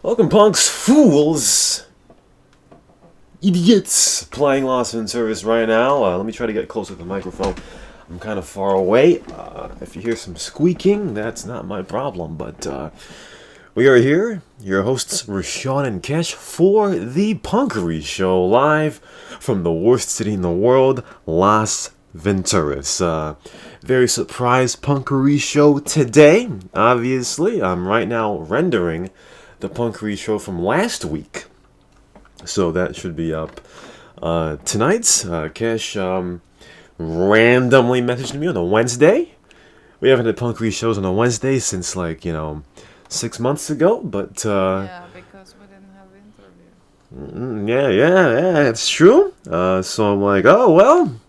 Welcome, punks, fools, idiots, playing Lost in Service right now. Let me try to get closer to the microphone. I'm kind of far away. If you hear some squeaking, that's not my problem, but we are here, your hosts Rashon and Kesh, for the Punkery show, live from the worst city in the world, Las Venturas. Very surprise Punkery show today. Obviously, I'm right now rendering the Punkery show from last week, so that should be up tonight. Kesh randomly messaged me on a Wednesday. We haven't had Punkery shows on a Wednesday since 6 months ago, but Yeah, because we didn't have interview. yeah, it's true. So I'm like, oh well,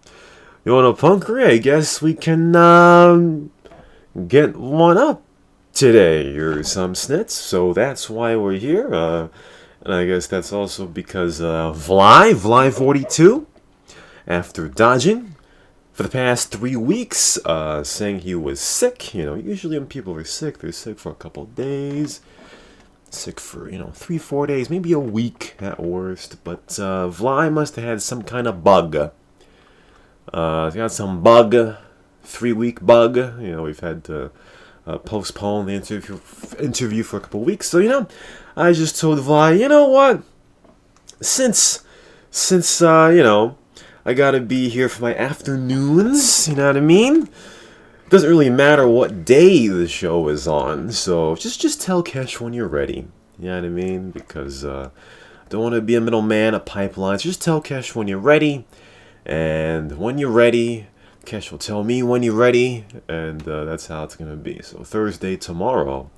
you want a Punkery? I guess we can get one up today or some snits. So that's why we're here. And I guess that's also because vlaj 42, after dodging for the past 3 weeks, saying he was sick. Usually when people are sick, they're sick for a couple days, sick for 3-4 days, maybe a week at worst. But vlaj must have had some kind of bug. He got some bug, 3-week bug. We've had to postpone the interview for a couple weeks. So I just told vlaj, you know what? Since I gotta be here for my afternoons. You know what I mean? Doesn't really matter what day the show is on. So just tell Kesh when you're ready. You know what I mean? Because I don't want to be a middleman, a pipeline. So just tell Kesh when you're ready. And when you're ready, Kesh will tell me when you're ready. And that's how it's going to be. So Thursday, tomorrow,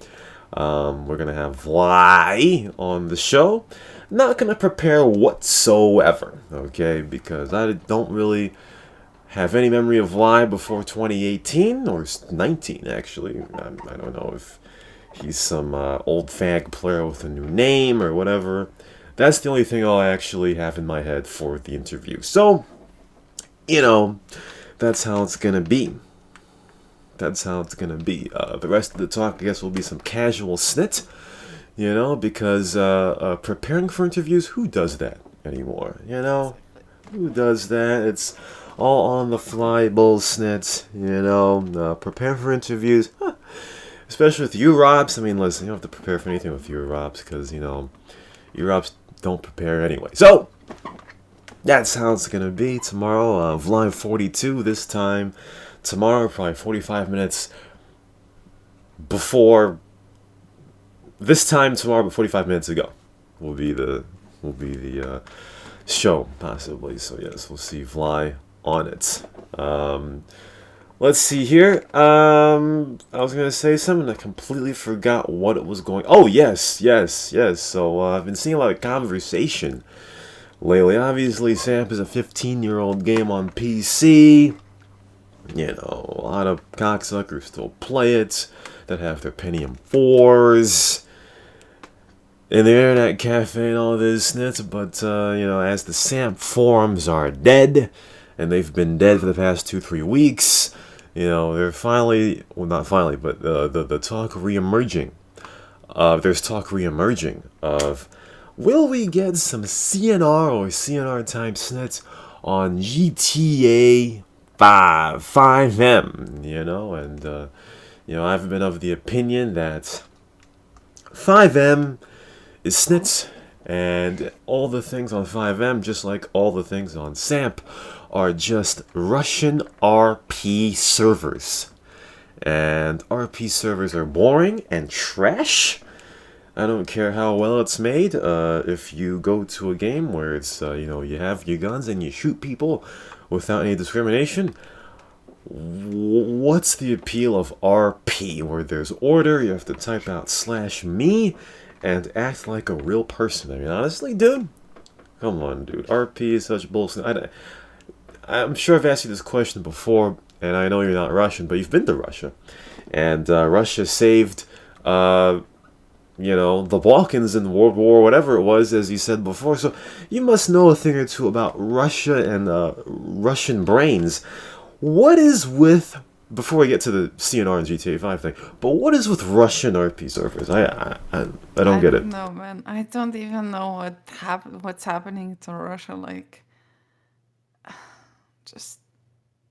we're going to have vlaj on the show. Not going to prepare whatsoever, okay? Because I don't really have any memory of vlaj before 2018, or 19, actually. I don't know if he's some old fag player with a new name or whatever. That's the only thing I'll actually have in my head for the interview. So, that's how it's going to be. That's how it's going to be. The rest of the talk, I guess, will be some casual snit. Because preparing for interviews, who does that anymore? Who does that? It's all on the fly bullshit. Prepare for interviews, especially with Europs. I mean, listen, you don't have to prepare for anything with Europs because Europs don't prepare anyway. So that's how it's gonna be tomorrow. Vlaj 42 this time. Tomorrow, probably 45 minutes before. This time tomorrow, but 45 minutes ago, will be the show possibly. So yes, we'll see vlaj on it. Let's see here. I was gonna say something. I completely forgot what it was going. Oh yes. So I've been seeing a lot of conversation lately. Obviously, Samp is a 15-year-old game on PC. A lot of cocksuckers still play it that have their Pentium 4s. In the internet cafe and all this snits, but as the Samp forums are dead, and they've been dead for the past 2-3 weeks, they're finally, well, not finally, but the talk reemerging. There's talk reemerging of, will we get some CnR or CnR type snits on GTA 5, FiveM, and I've been of the opinion that FiveM is snits, and all the things on FiveM, just like all the things on Samp, are just Russian RP servers. And RP servers are boring and trash. I don't care how well it's made. If you go to a game where it's, you have your guns and you shoot people without any discrimination, what's the appeal of RP? Where there's order, you have to type out /me, and act like a real person. I mean, honestly, dude, come on, dude. RP is such bullshit. I'm sure I've asked you this question before, and I know you're not Russian, but you've been to Russia. And Russia saved, the Balkans in World War, whatever it was, as you said before. So you must know a thing or two about Russia and Russian brains. What is with before we get to the CnR and GTA 5 thing, but what is with Russian RP servers? I don't I get don't it. know, man. I don't even know what's happening to Russia. Like, just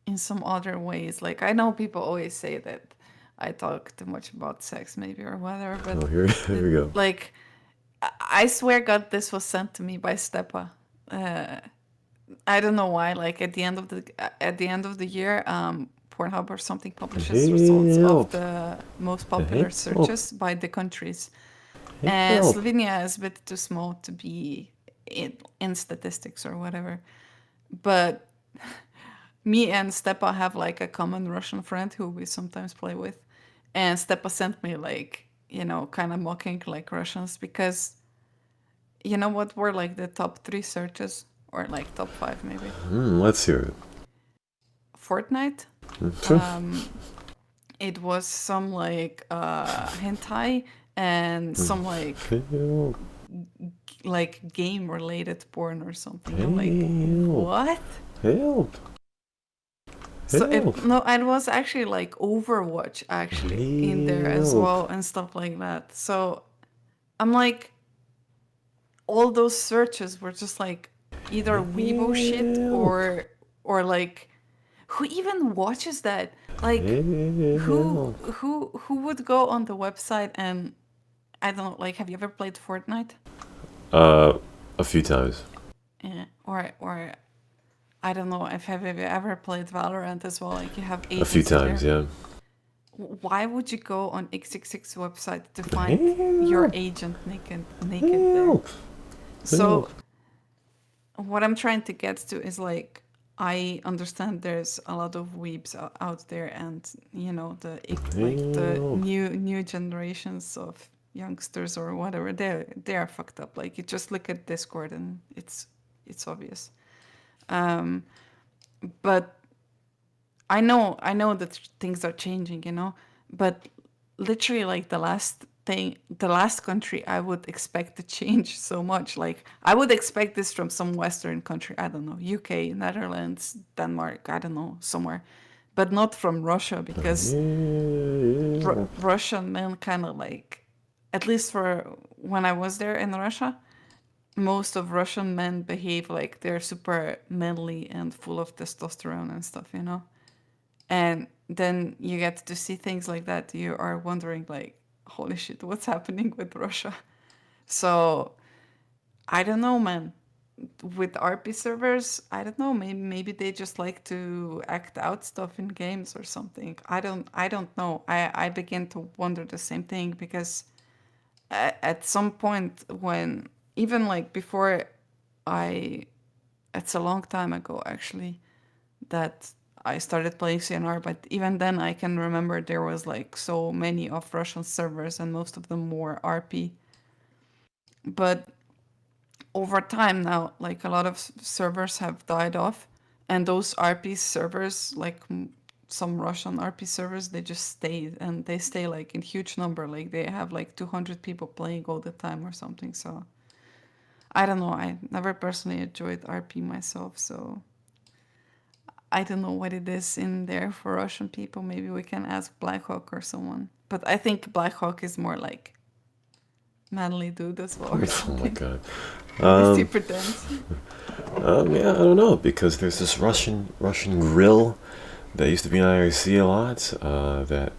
in some other ways. Like, I know people always say that I talk too much about sex, maybe or whatever, Oh, but here we go. like, I swear God, this was sent to me by Stepa. Uh, I don't know why. Like at the end of the year, Pornhub or something publishes results of Help! the most popular Help! searches by the countries, and Help! Slovenia is a bit too small to be in statistics or whatever. But me and Stepa have like a common Russian friend who we sometimes play with, and Stepa sent me like, kind of mocking like Russians because you know what were like the top three searches or like top five maybe. Let's hear Fortnite. it. It was some like hentai and some Help! like game related porn or something. I'm like, Help! what? Help! So Help! it was actually like Overwatch actually in there as Help! well and stuff like that. So I'm like, all those searches were just like either Weibo shit Help! or like, who even watches that? Like, Help! who would go on the website and I don't know, like, have you ever played Fortnite? Uh, a few times. Yeah. Or I don't know if have you ever played Valorant as well? Like you have A few agents in times, there. yeah. Why would you go on XXX website to find your Help! agent naked there? Help! So Help! what I'm trying to get to is like, I understand there's a lot of weebs out there, and the Help! new generations of youngsters or whatever, they are fucked up. Like you just look at Discord and it's obvious. Um, but I know that things are changing, but literally like the last country I would expect to change so much. Like I would expect this from some Western country, I don't know, UK, Netherlands, Denmark, I don't know, somewhere, but not from Russia because Help! Russian men kind of like, at least for when I was there in Russia, most of Russian men behave like they're super manly and full of testosterone and stuff. And then you get to see things like that. You are wondering, like, holy shit, what's happening with Russia? So I don't know, man. With RP servers, I don't know. Maybe they just like to act out stuff in games or something. I don't know. I begin to wonder the same thing because at some point when, even like before I, it's a long time ago actually, that I started playing CnR, but even then I can remember there was like so many of Russian servers and most of them were RP. But over time now, like a lot of servers have died off, and those RP servers, like some Russian RP servers, they just stayed and they stay like in huge number. Like they have like 200 people playing all the time or something. So I don't know. I never personally enjoyed RP myself, so I don't know what it is in there for Russian people. Maybe we can ask Blackhawk or someone. But I think Blackhawk is more like manly dude as well or Oh my something. god. At least he Um, pretends. yeah, I don't know because there's this Russian grill that used to be in IRC a lot. That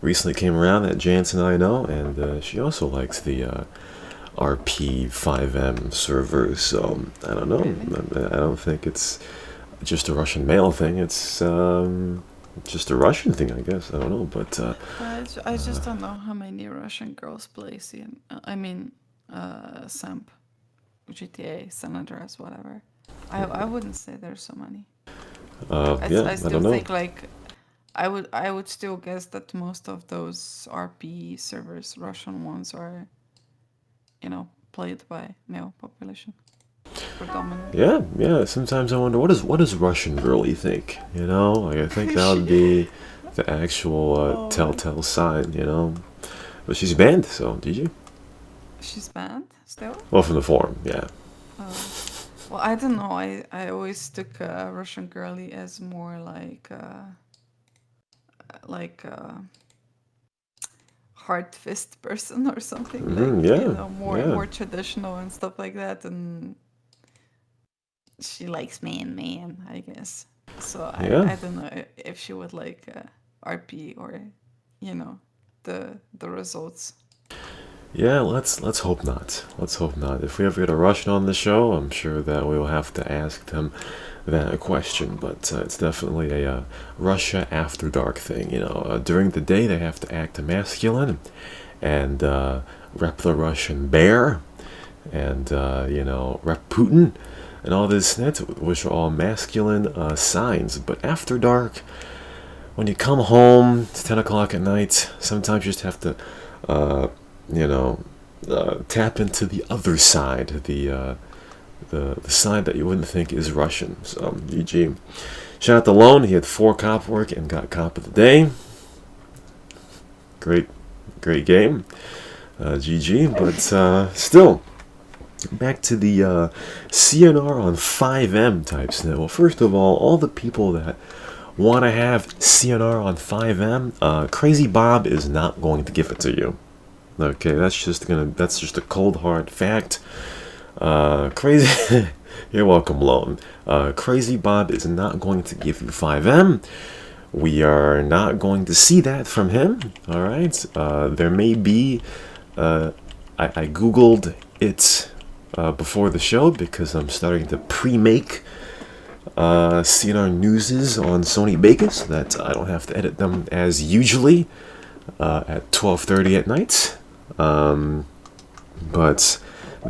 recently came around that Jansen and I know, and she also likes the RP FiveM servers. So I don't know. Really? I don't think it's just a Russian male thing. It's just a Russian thing, I guess. I don't know, but I just don't know how many Russian girls play CN. I mean, SAMP, GTA, San Andreas, whatever. I wouldn't say there's so many. yeah, I I still don't know. think like I would still guess that most of those RP servers, Russian ones, are played by male population predominantly. Yeah, yeah. Sometimes I wonder what is Russian girl. You think? Like I think that would be the actual Oh my. telltale sign. But she's banned. So did you? She's banned still? Well, from the forum, yeah. Oh. Well, I don't know. I always took Russian girly as more like like a hard fist person or something, Yeah, yeah, more traditional and stuff like that, and she likes man, I guess. So yeah. I don't know if she would like RP or you know the results. Yeah, let's hope not. Let's hope not. If we ever get a Russian on the show, I'm sure that we will have to ask them that question. But it's definitely a Russia after dark thing. During the day they have to act masculine and rep the Russian bear and rep Putin and all this net, which are all masculine signs. But after dark, when you come home, it's 10 o'clock at night. Sometimes you just have to, uh, you know, tap into the other side, the side that you wouldn't think is Russian. So, GG. Shout out to Lone. He had 4 cop work and got cop of the day. Great, great game. GG. But still, back to the CnR on FiveM type snit. Well, first of all the people that want to have CnR on FiveM, Crazy Bob is not going to give it to you. Okay, that's just a cold hard fact. Crazy, you're welcome, Lone. Crazy Bob is not going to give you FiveM. We are not going to see that from him. All right. There may be. I googled it before the show because I'm starting to pre-make CNR newses on Sony Vegas so that I don't have to edit them as usually at 12:30 at night. But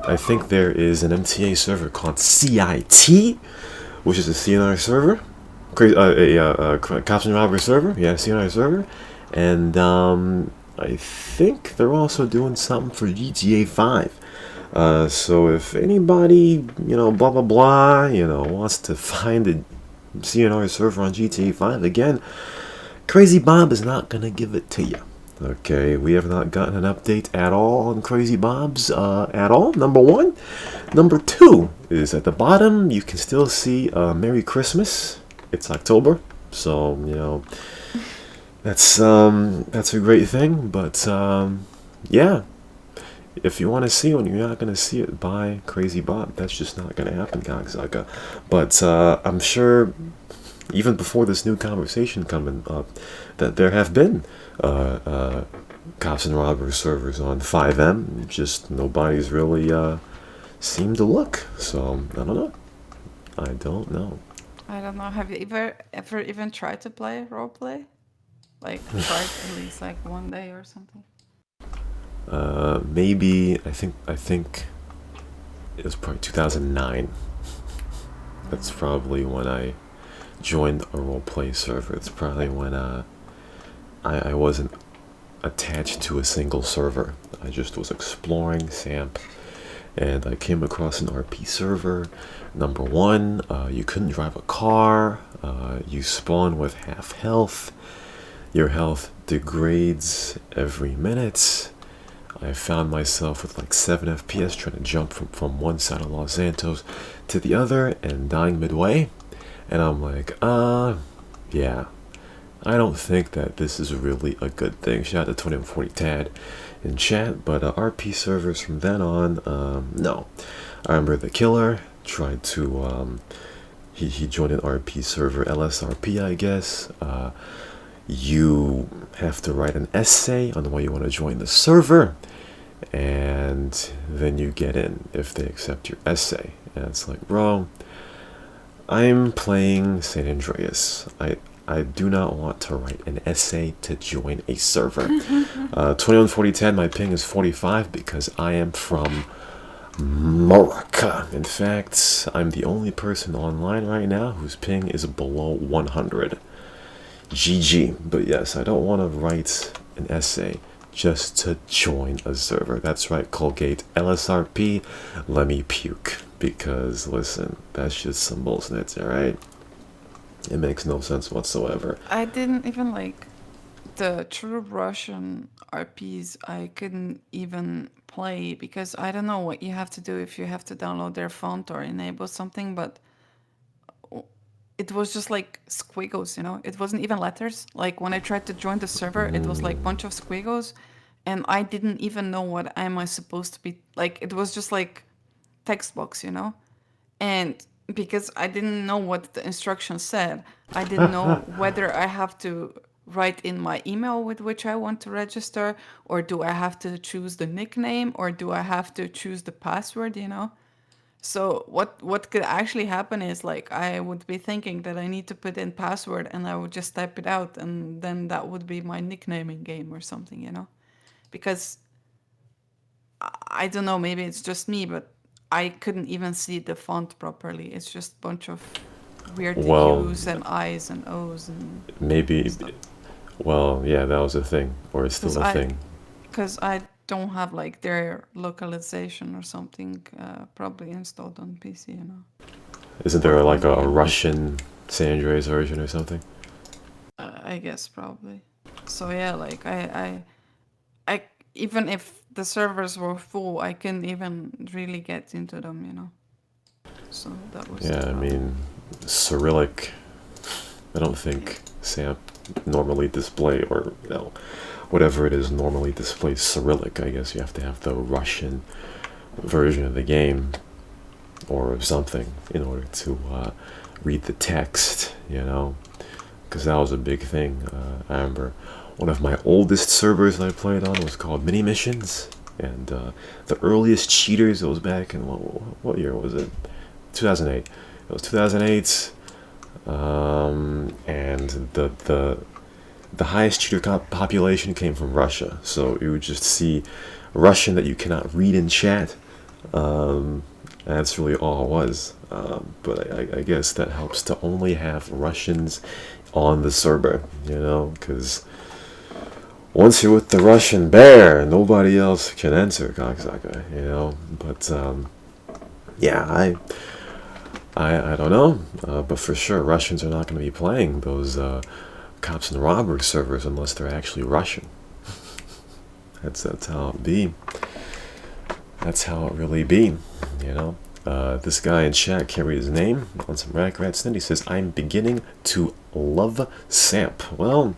I think there is an MTA server called CIT, which is a CNR server, Cops and Robbers server. Yeah, CNR server, and I think they're also doing something for GTA 5. So if anybody, blah blah blah, wants to find a CNR server on GTA 5 again, Crazy Bob is not gonna give it to you. Okay, we have not gotten an update at all on Crazy Bob's at all. Number one. Number two is at the bottom. You can still see Merry Christmas. It's October, so that's a great thing. But yeah, if you want to see one, you're not gonna see it by Crazy Bob. That's just not gonna happen, Gagzaga. But I'm sure even before this new conversation coming up, that there have been cops and robbers servers on FiveM. Just nobody's really seemed to look. So I don't know. I don't know. I don't know. Have you ever even tried to play roleplay? Like tried at least like one day or something? Maybe I think it was probably 2009. That's probably when I joined a roleplay server. It's probably when I wasn't attached to a single server. I just was exploring SAMP, and I came across an RP server. Number one, you couldn't drive a car. You spawn with half health. Your health degrades every minute. I found myself with like 7 FPS trying to jump from one side of Los Santos to the other and dying midway. And I'm like, yeah, I don't think that this is really a good thing. Shout out to 2140 Tad in chat, but RP servers from then on, no. I remember the killer tried to, he joined an RP server, LSRP, I guess. You have to write an essay on why you want to join the server, and then you get in if they accept your essay. And it's like, bro, I'm playing San Andreas. I do not want to write an essay to join a server. 214010, my ping is 45 because I am from Morocco. In fact, I'm the only person online right now whose ping is below 100. GG. But yes, I don't want to write an essay just to join a server. That's right, Colgate. LSRP, let me puke. Because, listen, that's just some bullshit, alright? It makes no sense whatsoever. I didn't even like the true Russian RPs. I couldn't even play because I don't know what you have to do if you have to download their font or enable something, but it was just like squiggles, you know? It wasn't even letters. Like when I tried to join the server, it was like bunch of squiggles, and I didn't even know what am I supposed to be like. It was just like text box, you know? And because I didn't know what the instructions said, I didn't know whether I have to write in my email with which I want to register, or do I have to choose the nickname, or do I have to choose the password, you know? So what could actually happen is like I would be thinking that I need to put in password and I would just type it out and then that would be my nicknaming game or something, you know? Because I don't know, maybe it's just me, but I couldn't even see the font properly. It's just a bunch of weird Well, U's and I's and O's and maybe. stuff. Well, yeah, that was a thing, or it's Because still a thing. I don't have like their localization or something probably installed on PC, you know, Isn't or there like on a Windows. Russian San Andreas version or something? I guess probably. So yeah, like I even if the servers were full, I couldn't even really get into them, you know. So that was the Yeah, I problem. mean, Cyrillic. I don't think SAMP normally display, or whatever it is normally displays Cyrillic. I guess you have to have the Russian version of the game or something in order to read the text, because that was a big thing. I remember one of my oldest servers that I played on was called Mini Missions, and the earliest cheaters, it was back in what year was it? 2008. It was 2008, and the highest cheater population came from Russia. So you would just see Russian that you cannot read in chat. That's really all it was. But I guess that helps to only have Russians on the server, because once you're with the Russian bear, nobody else can enter, cocksucker. But yeah, I don't know, but for sure Russians are not going to be playing those cops and robbers servers unless they're actually Russian. That's how it be. That's how it really be, you know. This guy in chat can't read his name on some Rats, and he says, "I'm beginning to love Samp." Well,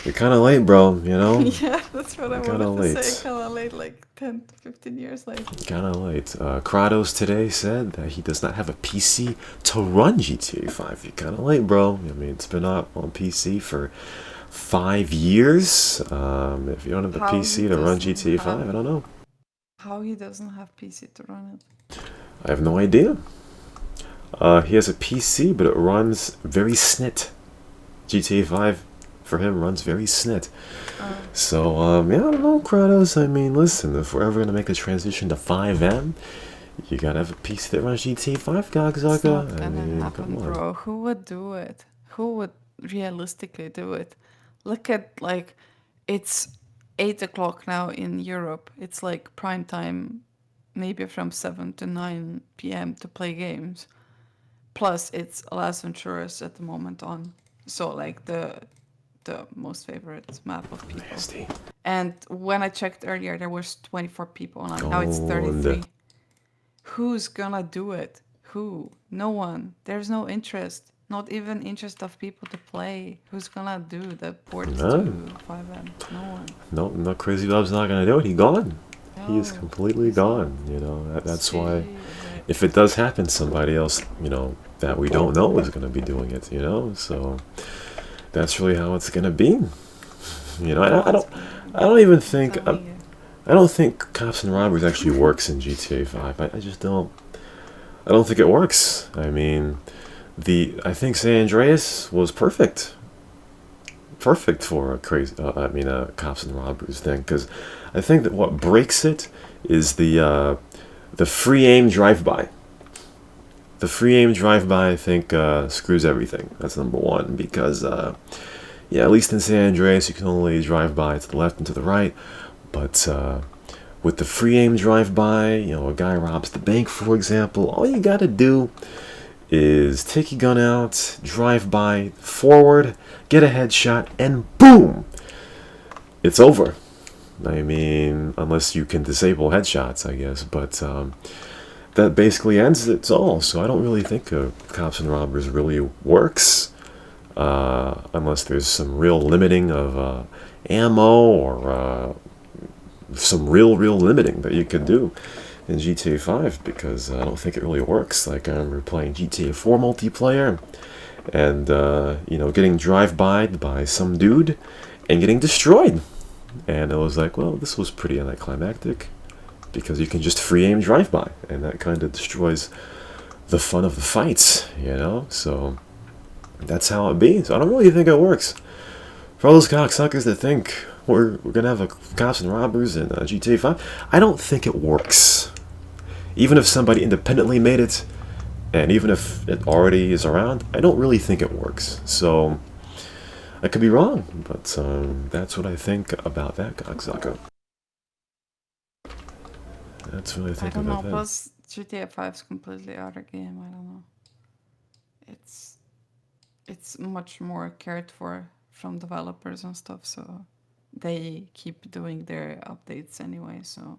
you're kind of late, bro. Yeah, that's what I You're kind wanted of to say. late. Kind of late, like 10 to 15 years late. Kind of late. Kratos today said that he does not have a PC to run GTA 5. You're kind of late, bro. I mean, it's been out on PC for 5 years. If you don't have a How he PC to run doesn't GTA 5, have I don't know. how he doesn't have PC to run it. I have no idea. He has a PC, but it runs very snit. GTA 5 for him runs very snit. Oh, So, yeah, I don't know, Kratos. I mean, listen, if we're ever going to make the transition to FiveM, you gotta have a PC that runs GTA 5, it's not Gagzaga. I gonna mean, come happen, on. bro. Who would do it? Who would realistically do it? Look at like it's 8 o'clock now in Europe. It's like prime time, maybe from 7 to 9 p.m. to play games. Plus, it's Las Venturas at the moment on. So like the most favorite map of people. Nasty. And when I checked earlier, there was 24 people online. Now it's Gone. 33. Who's gonna do it? Who? No one. There's no interest. Not even interest of people to play. Who's gonna do the port to No, 5M? No one. no, Crazy Love's not gonna do it. He's gone. He is No, completely he's not. gone. That's why, See, if it does happen, somebody else, that we don't know is gonna be doing it. So that's really how it's gonna be. I how it's don't, gonna I be. don't even I'm think, telling you. I don't think cops and robbers actually works in GTA 5. I just don't. I don't think it works. I mean, I think San Andreas was perfect for a cops and robbers thing, because I think that what breaks it is the free aim drive by. The free aim drive by, I think, screws everything. That's number one, because yeah, at least in San Andreas you can only drive by to the left and to the right, but with the free aim drive by, a guy robs the bank, for example. All you gotta do is take your gun out, drive by, forward, get a headshot, and boom, it's over. I mean, unless you can disable headshots, I guess. But that basically ends it all. So I don't really think Cops and Robbers really works, unless there's some real limiting of ammo or some real limiting that you could do in GTA 5, because I don't think it really works. Like, I remember playing GTA 4 multiplayer and getting by some dude and getting destroyed, and it was like, well, this was pretty anticlimactic, because you can just free aim drive-by, and that kind of destroys the fun of the fights, so that's how it be. So I don't really think it works. For all those cocksuckers that think we're gonna have a Cops and Robbers in GTA 5, I don't think it works. Even if somebody independently made it, and even if it already is around, I don't really think it works. So I could be wrong, but that's what I think about that cocksucker. That's what I I think don't know. about that. Plus, GTA 5 is completely other game. I don't know. It's much more cared for from developers and stuff, so they keep doing their updates anyway. So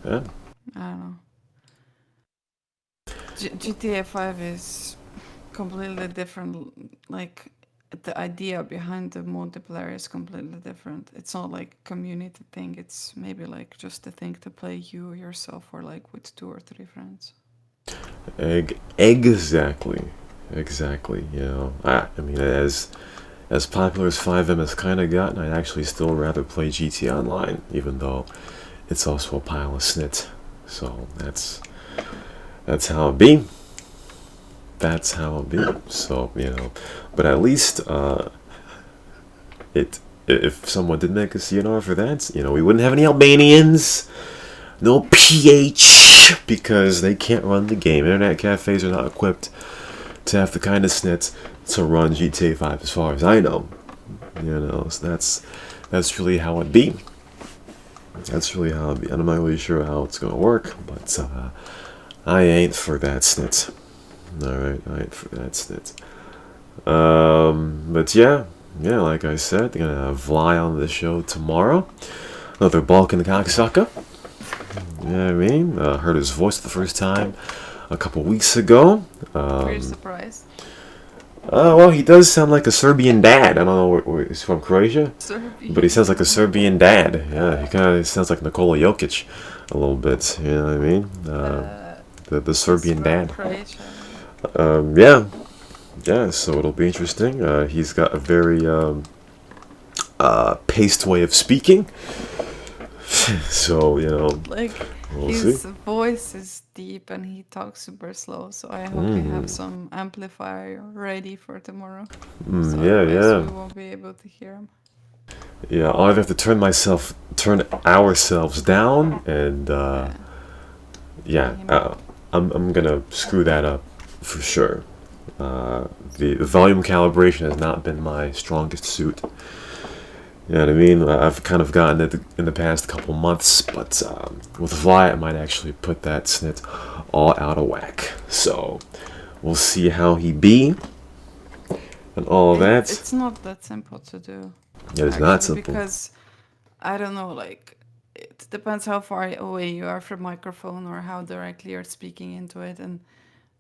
Yeah. I don't know. GTA 5 is completely different. Like, the idea behind the multiplayer is completely different. It's not like a community thing. It's maybe like just a thing to play you yourself or like with 2 or 3 friends. Exactly. I mean, as popular as FiveM has kind of gotten, I'd actually still rather play GTA Online, even though it's also a pile of snit. So that's how it be. That's how it be. So but at least if someone did make a CnR for that, we wouldn't have any Albanians, no PH, because they can't run the game. Internet cafes are not equipped to have the kind of snits to run GTA 5, as far as I know. So that's really how it be. That's really how it be. And I'm not really sure how it's gonna work, but I ain't for that snit. Alright, I ain't for that snit. But yeah, like I said, they're gonna have vlaj on the show tomorrow. Another Balkan cocksucker. You know what I mean? Heard his voice the first time a couple weeks ago. Pretty surprised. Well, he does sound like a Serbian dad. I don't know where he's from, Croatia, Serbian. but he sounds like a Serbian dad. Yeah, he kind of sounds like Nikola Jokic a little bit. You know what I mean? The Serbian dad. Croatia. Yeah. So it'll be interesting. He's got a very paced way of speaking. So like, we'll his see. voice is deep and he talks super slow, so I hope we have some amplifier ready for tomorrow. So otherwise we won't be able to hear him. Yeah, I'll either have to turn ourselves down, and I'm gonna screw that up for sure. The volume calibration has not been my strongest suit. You know what I mean? I've kind of gotten it in the past couple months, but with vlaj, I might actually put that snit all out of whack. So we'll see how he be and all of that. It's not that simple to do. It is not simple. Because, I don't know, like, it depends how far away you are from microphone or how directly you're speaking into it. And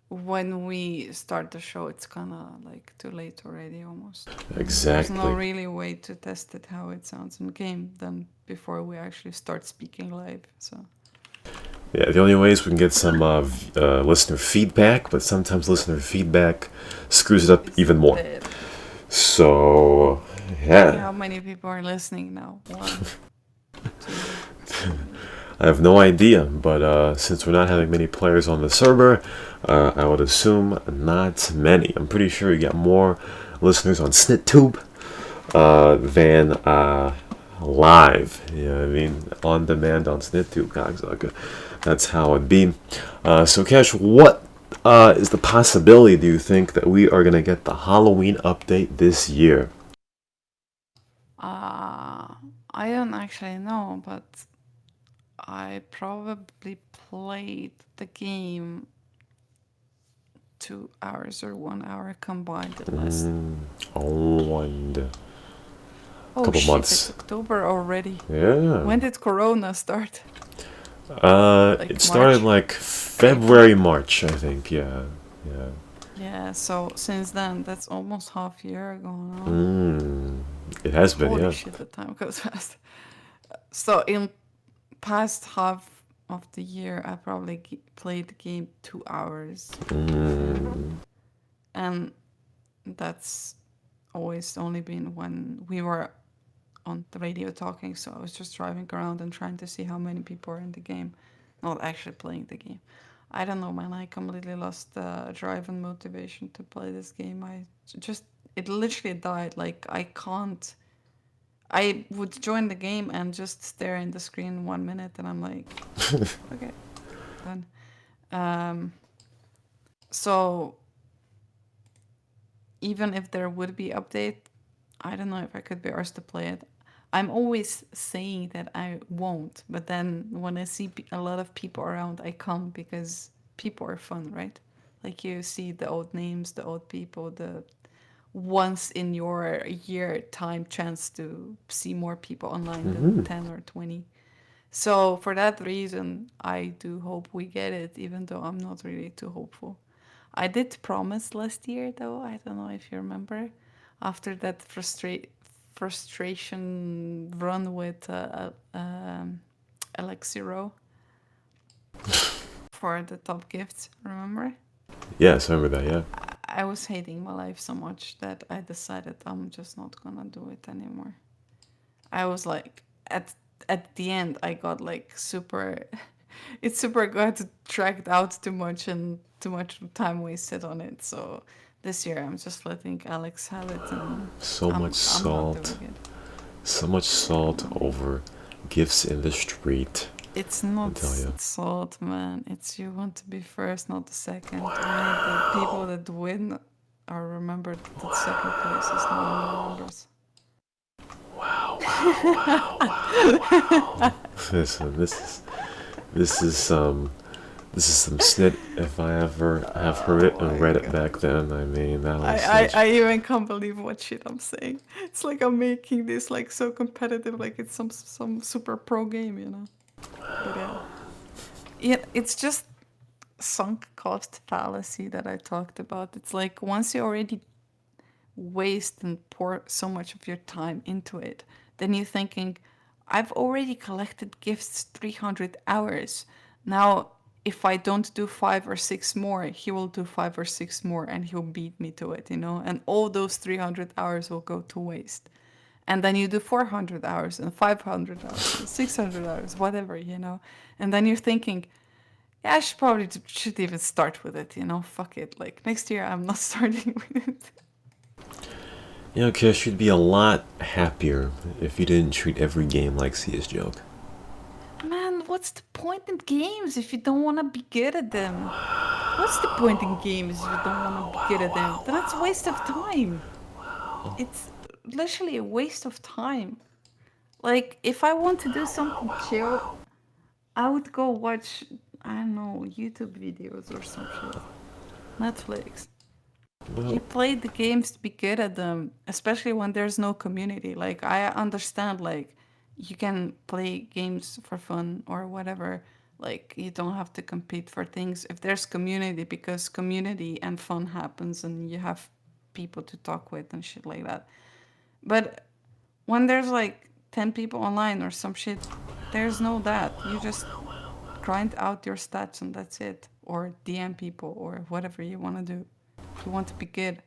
when we start the show, it's kind of like too late already almost. Exactly. There's no really way to test it how it sounds in game than before we actually start speaking live. So yeah, the only way is we can get some listener feedback, but sometimes listener feedback screws it up even more. Dead. So yeah. How many people are listening now? 1, 2. I have no idea, but since we're not having many players on the server, I would assume not many. I'm pretty sure you get more listeners on SnitTube than live. You know what I mean? On demand on SnitTube, cocksucker. That's how it be. So, Cash, what is the possibility, do you think, that we are going to get the Halloween update this year? I don't actually know, but I probably played the game 2 hours or 1 hour combined at last. Couple shit, months. It's October already. Yeah. When did Corona start? Like It started March, like April. February, March, I think. Yeah, yeah. Yeah, so since then, that's almost half year ago now. Mm, it has been, Holy yeah. shit, the time goes fast. So in past half of the year, I probably played the game 2 hours, Mm, and that's always only been when we were on the radio talking. So I was just driving around and trying to see how many people are in the game, not actually playing the game. I don't know, man. I completely lost the drive and motivation to play this game. I just it literally died. Like I can't. I would join the game and just stare in the screen 1 minute, and I'm like, okay, done. Um, so even if there would be update, I don't know if I could be asked to play it. I'm always saying that I won't, but then when I see a lot of people around, I come because people are fun, right? Like you see the old names, the old people, the once in your year time chance to see more people online than mhm. 10 or 20. So for that reason, I do hope we get it, even though I'm not really too hopeful. I did promise last year, though. I don't know if you remember, after that frustration run with Alexiro for the top gifts. Remember? Yes, I remember that, yeah. I was hating my life so much that I decided I'm just not gonna do it anymore. I was like, at the end, I got like super. It's super good to track out too much and too much time wasted on it. So this year, I'm just letting Alex have it, and So much I'm not salt. doing it. So much salt No, over gifts in the street, it's I not tell you. salt, man. It's you want to be first, not the second. We need the people that win are remembered. The second places no one remembers. Wow, wow, wow, wow, wow. This is some this is some snit if I ever have heard it Oh and my read it god. back then. I mean, that I, was I, such. I even can't believe what shit I'm saying. It's like I'm making this like so competitive, like it's some super pro game, you know. But yeah, it's just sunk cost fallacy that I talked about. It's like once you already waste and pour so much of your time into it, then you're thinking, I've already collected gifts 300 hours. Now, if I don't do 5 or 6 more, he will do 5 or 6 more and he'll beat me to it, you know? And all those 300 hours will go to waste. And then you do 400 hours and 500 hours and 600 hours, whatever, you know? And then you're thinking, yeah, I should probably should even start with it, you know? Fuck it. Like next year, I'm not starting with it. You know, Kish, you'd be a lot happier if you didn't treat every game like CS joke. Man, what's the point in games if you don't want to be good at them? What's the point in games if you don't want to be good at them? Then it's a waste of time. It's literally a waste of time. Like, if I want to do something chill, I would go watch, I don't know, YouTube videos or some shit. Netflix. You Well, play the games to be good at them, especially when there's no community. Like, I understand, like, you can play games for fun or whatever. Like, you don't have to compete for things if there's community, because community and fun happens and you have people to talk with and shit like that. But when there's like 10 people online or some shit, there's no that. You just grind out your stats and that's it. Or DM people or whatever you want to do. If you want to be good.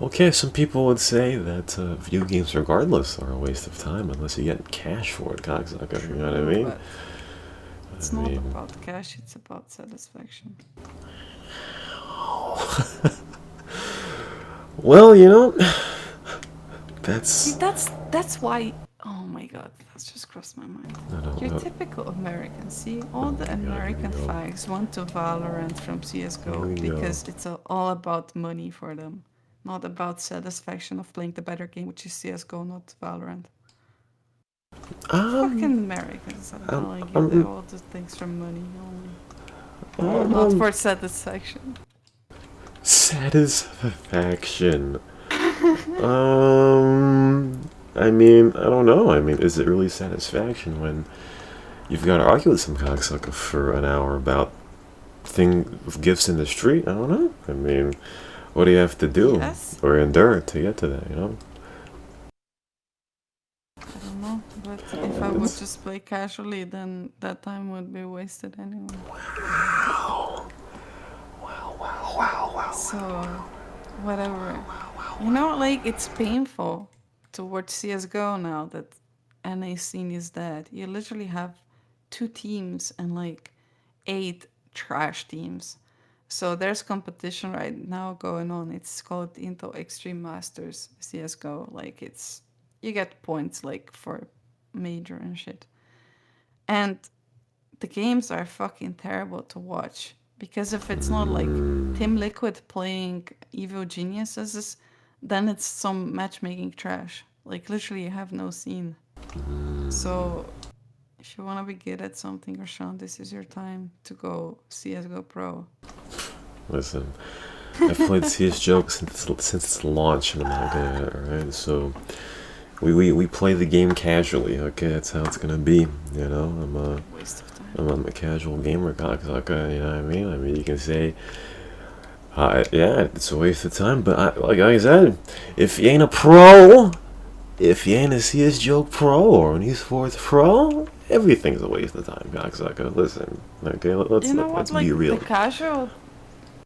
okay, some people would say that video games, regardless, are a waste of time unless you get cash for it, cocksucker. You know what I True, mean? but I it's not mean, about cash, it's about satisfaction. well, you know, See, that's. that's why. Oh my god, that's just crossed my mind. I don't You're know. typical American. See, Oh all the my god, here we American go. fags want to Valorant from Here CS:GO we go. because it's all about money for them, not about satisfaction of playing the better game, which is CS:GO, not Valorant. Um, Fucking Americans, I'm um, telling you, they um, all do things for money only, not um, for satisfaction. satisfaction. I mean, I don't know. I mean, is it really satisfaction when you've got to argue with some cocksucker for an hour about thing of gifts in the street. I don't know. I mean, what do you have to do Yes, or endure to get to that? You know. I don't know, but if I would It's just play casually, then that time would be wasted anyway. wow, wow, wow, wow, wow, So, whatever. You know, like, it's painful to watch CSGO now that NA scene is dead. You literally have two teams and like eight trash teams. So there's competition right now going on. It's called Intel Extreme Masters CSGO. Like, it's you get points like for major and shit. And the games are fucking terrible to watch because if it's not like Team Liquid playing Evil Geniuses, then it's some matchmaking trash. Like, literally, you have no scene. So if you want to be good at something, Rashon, this is your time to go CSGO Pro. Listen, I've played CS Joke since its launch, and I'm not good at it. Alright, so we play the game casually. Okay, that's how it's gonna be. You know, Waste of time. I'm a casual gamer, cocksucker. You know what I mean? I mean, you can say, yeah, it's a waste of time. But like I said, if you ain't a pro, if you ain't a CS Joke pro or an esports pro, everything's a waste of time, cocksucker. Listen, okay, You know what? let's be Like, real.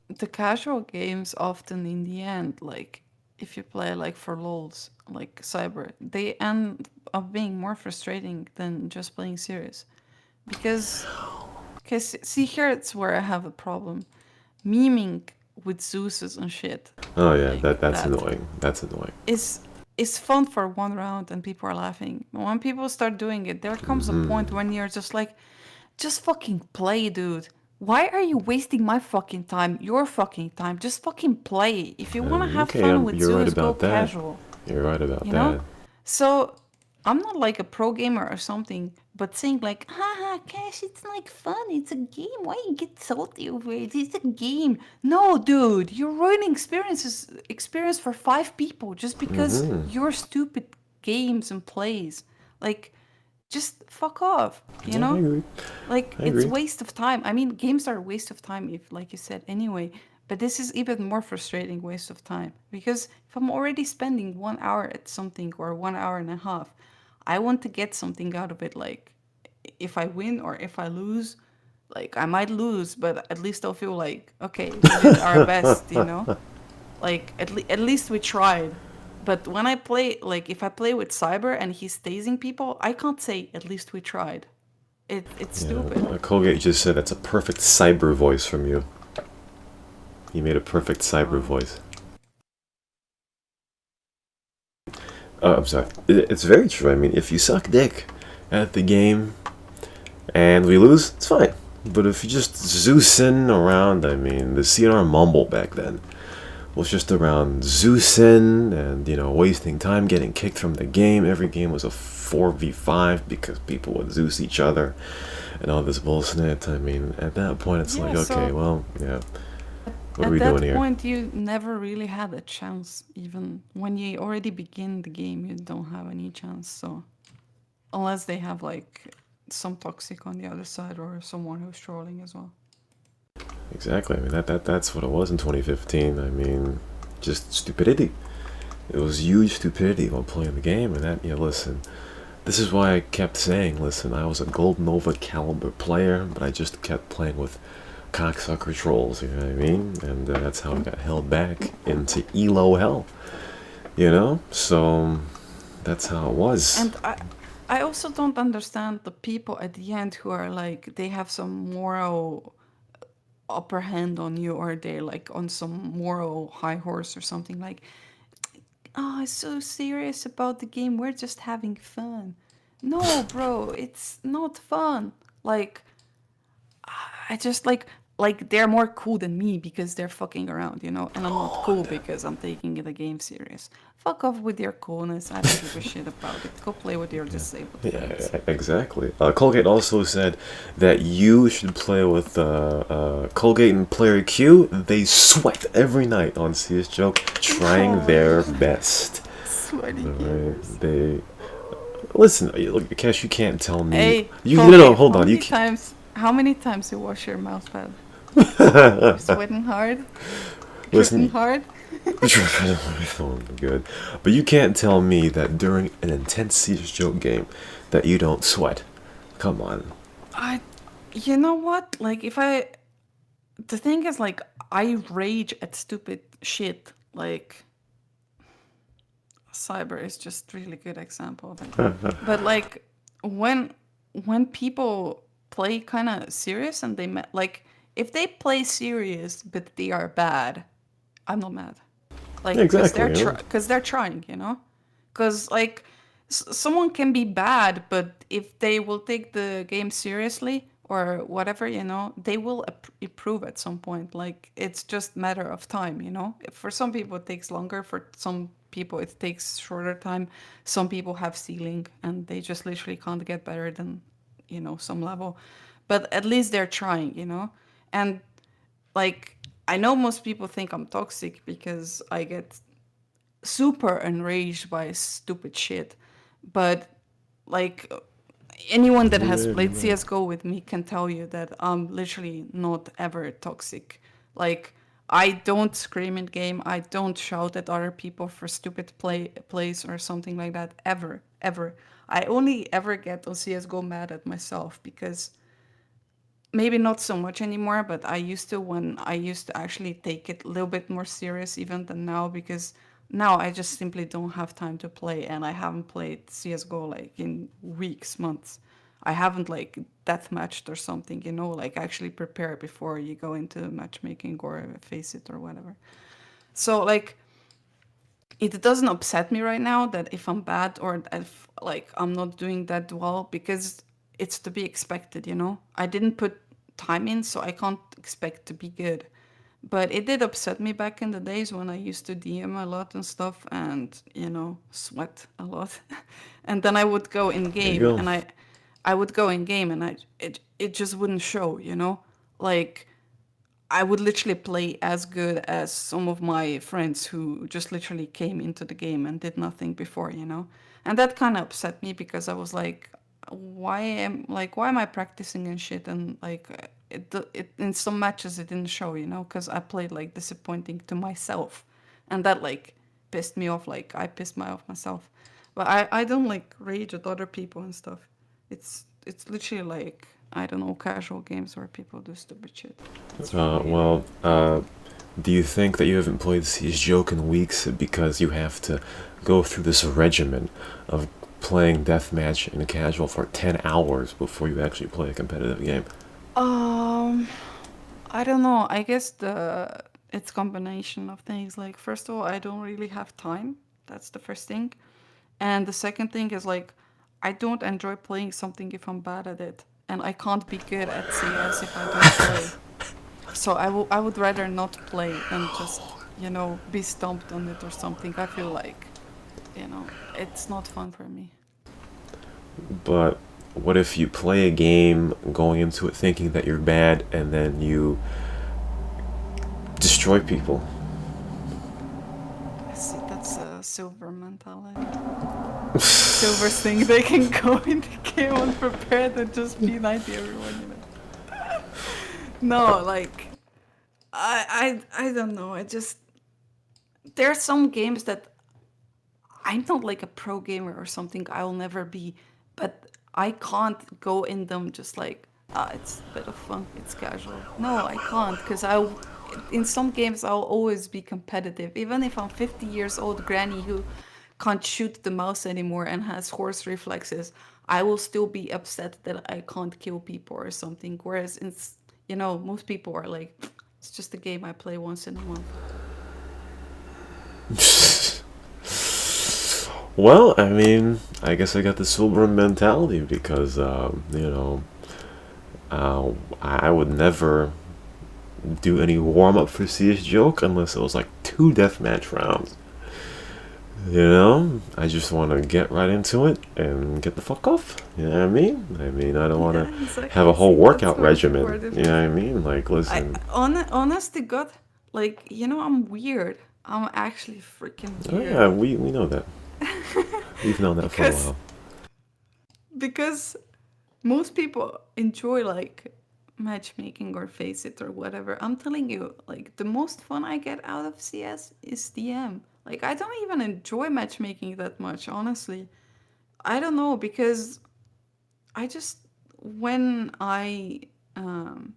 the casual games often in the end, like if you play like for lols, like Cyber, they end up being more frustrating than just playing serious. Because, see, here it's where I have a problem. Memeing with Zeus's and shit Oh yeah, like that's that annoying. That's annoying. is is fun for one round and people are laughing. But when people start doing it, there comes a point when you're just like, just fucking play, dude. Why are you wasting my fucking time? Your fucking time. Just fucking play. If you want to have Okay, fun with you're right Zeus, go about that. casual. You're right about You know? that. So I'm not like a pro gamer or something, but saying like, haha, Cash, it's like fun. It's a game. Why you get salty over it? It's a game. No, dude, you're ruining experience for five people just because your stupid games and plays. Like, just fuck off, you Yeah, I know? agree. Like, I it's agree. waste of time. I mean, games are a waste of time if, like you said, anyway. But this is even more frustrating waste of time because if I'm already spending 1 hour at something or 1 hour and a half, I want to get something out of it. Like, if I win or if I lose, like I might lose, but at least I'll feel like okay, we did our best, you know. Like at least we tried. But when I play, like if I play with Cyber and he's tasing people, I can't say at least we tried. It's Yeah, stupid. Colgate just said that's a perfect cyber voice from you. He made a perfect cyber Wow. voice. I'm sorry. It's very true. I mean, if you suck dick at the game and we lose, it's fine. But if you just Zeusing around, I mean, the CnR mumble back then was just around Zeusing and, you know, wasting time getting kicked from the game. Every game was a 4v5 because people would Zeus each other and all this bullshit. I mean, at that point, it's Yeah, like, okay, so well, yeah, what are at we doing that here? point you never really had a chance. Even when you already begin the game, you don't have any chance. So unless they have like some toxic on the other side or someone who's trolling as well. Exactly. I mean, that's what it was in 2015. I mean, just stupidity. It was huge stupidity while playing the game, and that, listen, this is why I kept saying, listen, I was a Gold Nova caliber player, but I just kept playing with cocksucker trolls, you know what I mean? And that's how I got held back into ELO hell, you know? So, that's how it was. And I also don't understand the people at the end who are like they have some moral upper hand on you or they're like on some moral high horse or something like, oh, I'm so serious about the game. We're just having fun. No, bro, it's not fun. Like, I just like they're more cool than me because they're fucking around, you know, and I'm not cool because I'm taking the game serious. Fuck off with your coolness. I don't give a shit about it. Go play with your disabled friends. Yeah, exactly. Colgate also said that you should play with Colgate and Player Q. They sweat every night on CS Joke, trying Oh my their god, best. sweaty Alright, gamers. they Listen, look, Cash, you can't tell me. Hey, You no, no, Poke, hold on. You can't. how many times you wash your mouse pad? You sweating hard? Dripping Listen, hard? oh, good. But you can't tell me that during an intense serious joke game that you don't sweat. Come on. I, you know what? Like, the thing is, like, I rage at stupid shit. Like, cyber is just really good example of it. But like, when when people play kind of serious and like, if they play serious but they are bad, I'm not mad. Yeah, Like, exactly. You know? because they're trying, you know. Because like, someone can be bad, but if they will take the game seriously or whatever, you know, they will improve at some point. Like, it's just matter of time, you know. For some people it takes longer, for some people it takes shorter time. Some people have ceiling and they just literally can't get better than, you know, some level, but at least they're trying, you know. And like, I know most people think I'm toxic because I get super enraged by stupid shit. But like, anyone that has played CS:GO with me can tell you that I'm literally not ever toxic. Like, I don't scream in game. I don't shout at other people for stupid plays or something like that, ever, ever. I only ever get on CS:GO mad at myself because maybe not so much anymore, but I used to, when I used to actually take it a little bit more serious even than now, because now I just simply don't have time to play, and I haven't played CS:GO like in weeks, months. I haven't like deathmatched or something, you know, like actually prepare before you go into matchmaking or face it or whatever. So like, it doesn't upset me right now that if I'm bad or if like I'm not doing that well, because it's to be expected, you know. I didn't put time in, so I can't expect to be good. But it did upset me back in the days when I used to DM a lot and stuff, and you know, sweat a lot. And then I would go in There you game go. and I would go in game and it just wouldn't show, you know? Like, I would literally play as good as some of my friends who just literally came into the game and did nothing before, you know? And that kind of upset me because I was like, why am I practicing and shit, and like, it in some matches it didn't show, you know, because I played like disappointing to myself, and that like pissed me off. Like, I pissed me off myself, but I don't like rage at other people and stuff. It's literally like, I don't know, casual games where people do stupid shit. That's really it. Well, do you think that you haven't played Siege Joke in weeks because you have to go through this regimen of playing deathmatch in a casual for 10 hours before you actually play a competitive game? Um, I don't know. I guess it's combination of things. Like, first of all, I don't really have time. That's the first thing. And the second thing is like, I don't enjoy playing something if I'm bad at it, and I can't be good at CS if I don't play. So I would rather not play than just, you know, be stumped on it or something. I feel like, you know, it's not fun for me. But what if you play a game going into it thinking that you're bad and then you destroy people? I see, that's a silver mentality. Silvers think they can go in the game unprepared and just be 90 everyone, you know. No, like, I don't know. I just, there are some games that I'm not like a pro gamer or something. I'll never be, but I can't go in them just like, it's a bit of fun. It's casual. No, I can't, because in some games I'll always be competitive, even if I'm 50 years old granny who can't shoot the mouse anymore and has horse reflexes. I will still be upset that I can't kill people or something. Whereas you know, most people are like, it's just a game I play once in a month. Well, I mean, I guess I got the silver mentality because, I would never do any warm up for CS Joke unless it was like 2 deathmatch rounds. You know, I just want to get right into it and get the fuck off. You know what I mean? I mean, I don't want to Yeah, have a exactly. whole See, that's workout where people regimen. are You know what different. I mean? Like, listen, Honest to God, like, you know, I'm weird. I'm actually freaking oh weird. yeah, we know that. We've known that for a Because while. because most people enjoy like matchmaking or face it or whatever. I'm telling you, like the most fun I get out of CS is DM. Like I don't even enjoy matchmaking that much, honestly. I don't know because I just when I um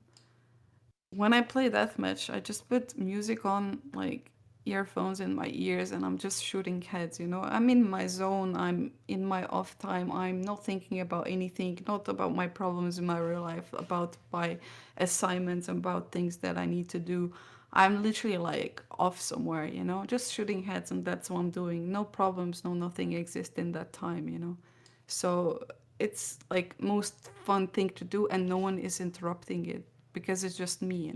when I play deathmatch, I just put music on, like earphones in my ears, and I'm just shooting heads. I'm in my zone. I'm in my off time. I'm not thinking about anything, not about my problems in my real life, about my assignments, about things that I need to do. I'm literally like off somewhere, just shooting heads, and that's what I'm doing. No problems, no nothing exists in that time. So it's like most fun thing to do, and no one is interrupting it because it's just me.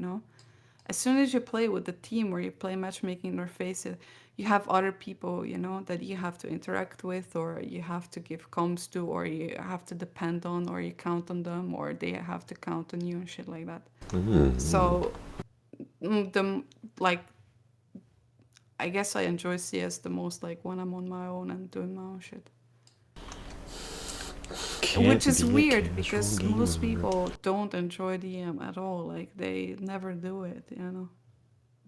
As soon as you play with the team or you play matchmaking or face it, you have other people, that you have to interact with, or you have to give comms to, or you have to depend on, or you count on them, or they have to count on you and shit like that. Mm-hmm. So the like I guess I enjoy CS the most, like when I'm on my own and doing my own shit. Which Can't is be a weird casual because most gamer. people don't enjoy DM at all. Like they never do it.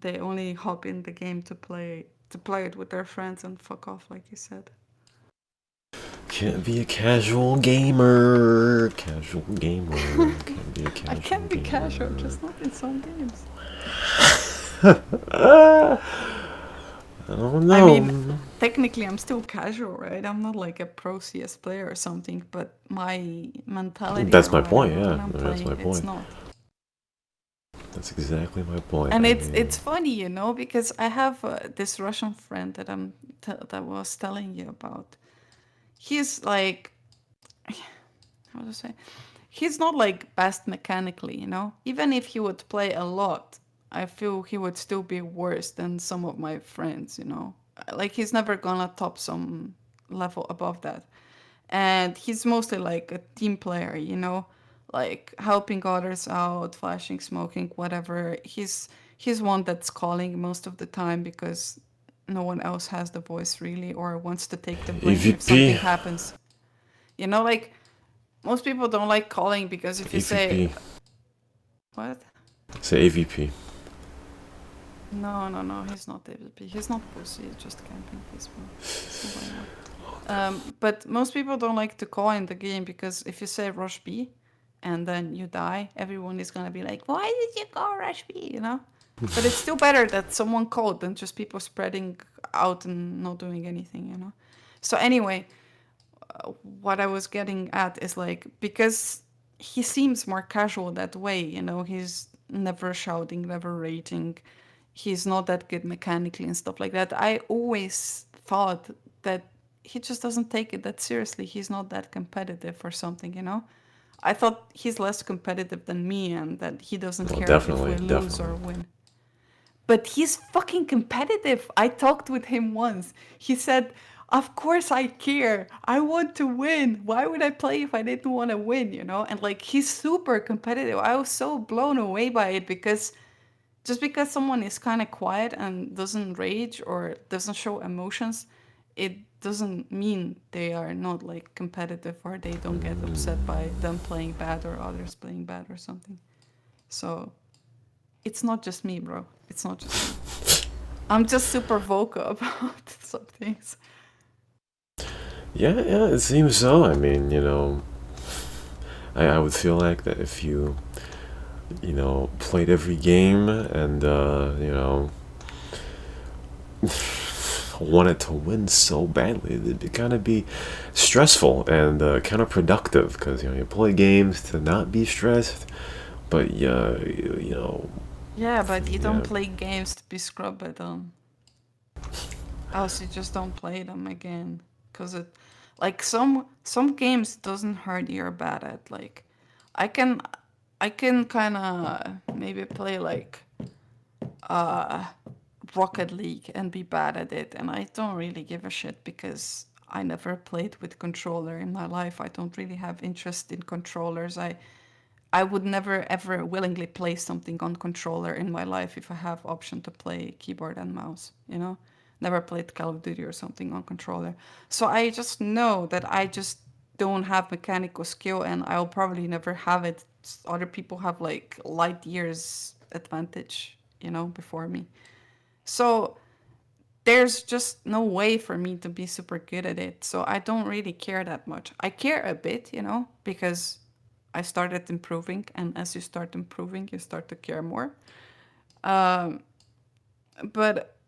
They only hop in the game to play it with their friends and fuck off, like you said. Can't be a casual gamer. Casual gamer. Can't be a I casual can be casual, gamer. just not in some games. I don't I mean, know. technically I'm still casual, right? I'm not like a pro CS player or something, but my mentality That's or my point, whatever yeah. when I'm I mean, that's my playing, it's point. not. That's exactly my point. And I it's mean, funny, because I have this Russian friend that was telling you about. He's like, how to say, he's not like best mechanically. Even if he would play a lot, I feel he would still be worse than some of my friends. Like he's never gonna top some level above that. And he's mostly like a team player, like helping others out, flashing, smoking, whatever. He's one that's calling most of the time because no one else has the voice really or wants to take the blame if EVP. something happens. Like most people don't like calling because if you say EVP. what? Say AVP. No, no, no, he's not AVP. He's not pussy. He's just camping peaceful. He's not like that. But most people don't like to call in the game because if you say rush B and then you die, everyone is gonna be like, "Why did you call rush B?" But it's still better that someone called than just people spreading out and not doing anything. So anyway, what I was getting at is like because he seems more casual that way. He's never shouting, never rating. He's not that good mechanically and stuff like that. I always thought that he just doesn't take it that seriously. He's not that competitive or something. I thought he's less competitive than me and that he doesn't Well, care if we definitely, lose definitely. or win. But he's fucking competitive. I talked with him once. He said, "Of course I care. I want to win. Why would I play if I didn't want to win?" And like he's super competitive. I was so blown away by it because just because someone is kind of quiet and doesn't rage or doesn't show emotions, it doesn't mean they are not like competitive or they don't get upset by them playing bad or others playing bad or something. So it's not just me, bro. It's not just me. I'm just super vocal about some things. Yeah, yeah, it seems so. I mean, I would feel like that if played every game and, wanted to win so badly, it'd kind of be stressful and counterproductive because, you play games to not be stressed, but, Yeah, but you don't yeah, play games to be scrubbed at them. Else you just don't play them again. Cause like some games doesn't hurt you're bad at. Like, I can, I can kind of maybe play like Rocket League and be bad at it, and I don't really give a shit because I never played with controller in my life. I don't really have interest in controllers. I would never ever willingly play something on controller in my life if I have option to play keyboard and mouse. Never played Call of Duty or something on controller. So I just know that I just don't have mechanical skill, and I'll probably never have it. Other people have like light years advantage, before me. So there's just no way for me to be super good at it. So I don't really care that much. I care a bit, because I started improving, and as you start improving, you start to care more. But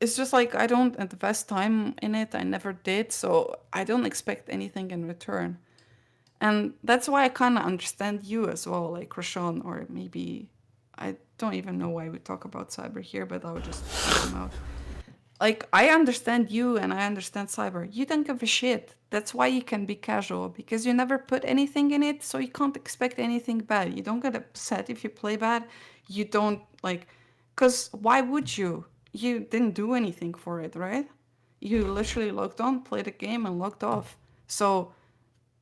it's just like I don't invest time in it. I never did, so I don't expect anything in return. And that's why I kind of understand you as well, like Rashon, or maybe I don't even know why we talk about cyber here, but I'll just shout him out. Like, I understand you and I understand cyber. You don't give a shit. That's why you can be casual, because you never put anything in it, so you can't expect anything bad. You don't get upset if you play bad. You don't, like, because why would you? You didn't do anything for it, right? You literally logged on, played a game, and logged off. So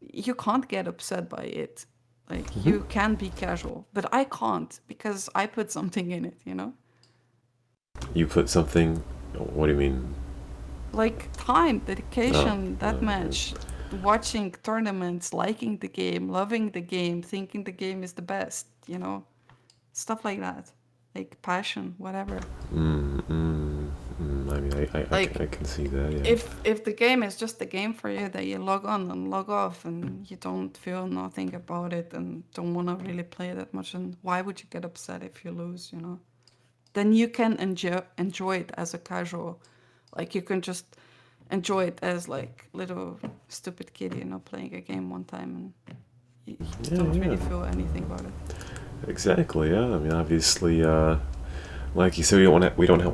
you can't get upset by it. Like, Hmm. you can be casual, but I can't because I put something in it. You put something. What do you mean? Like time, Oh, dedication, that match, watching tournaments, liking the game, loving the game, thinking the game is the best, stuff like that. Like passion, whatever. I mean, Like I can see that. Yeah. if the game is just a game for you that you log on and log off and you don't feel nothing about it and don't want to really play that much, and why would you get upset if you lose? Then you can enjoy it as a casual. Like you can just enjoy it as like little stupid kid, playing a game one time, and you Yeah, don't yeah. really feel anything about it. Exactly. Yeah. I mean, obviously, like you said, we don't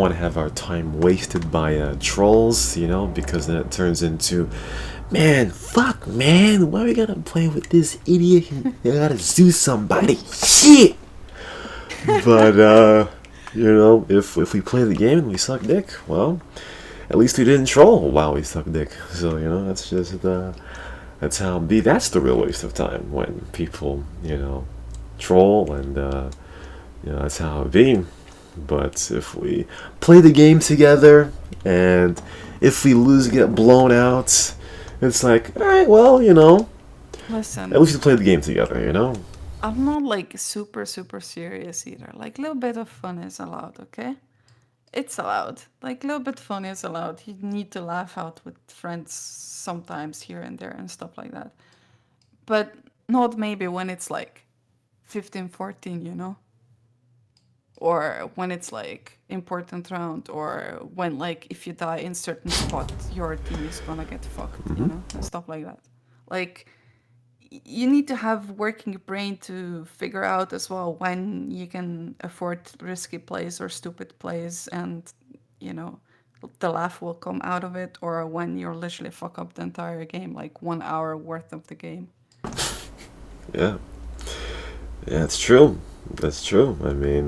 want to have our time wasted by trolls, because then it turns into, man, fuck, man, why we gotta play with this idiot who gotta do somebody? Shit. But if we play the game and we suck dick, well, at least we didn't troll while we suck dick. So that's just that's how it be. That's the real waste of time when people troll, and that's how it be. But if we play the game together, and if we lose, get blown out, it's like, all right, well, at Listen, least we played the game together. I'm not like super super serious either. Like a little bit of fun is allowed, okay? It's allowed. Like a little bit fun is allowed. You need to laugh out with friends sometimes here and there and stuff like that. But not maybe when it's like 15, 14, or when it's like important round, or when like if you die in certain spot your team is gonna get fucked, and stuff like that. Like you need to have working brain to figure out as well when you can afford risky plays or stupid plays, and you know the laugh will come out of it, or when you're literally fuck up the entire game, like 1 hour worth of the game. Yeah, yeah, it's true. That's true. I mean,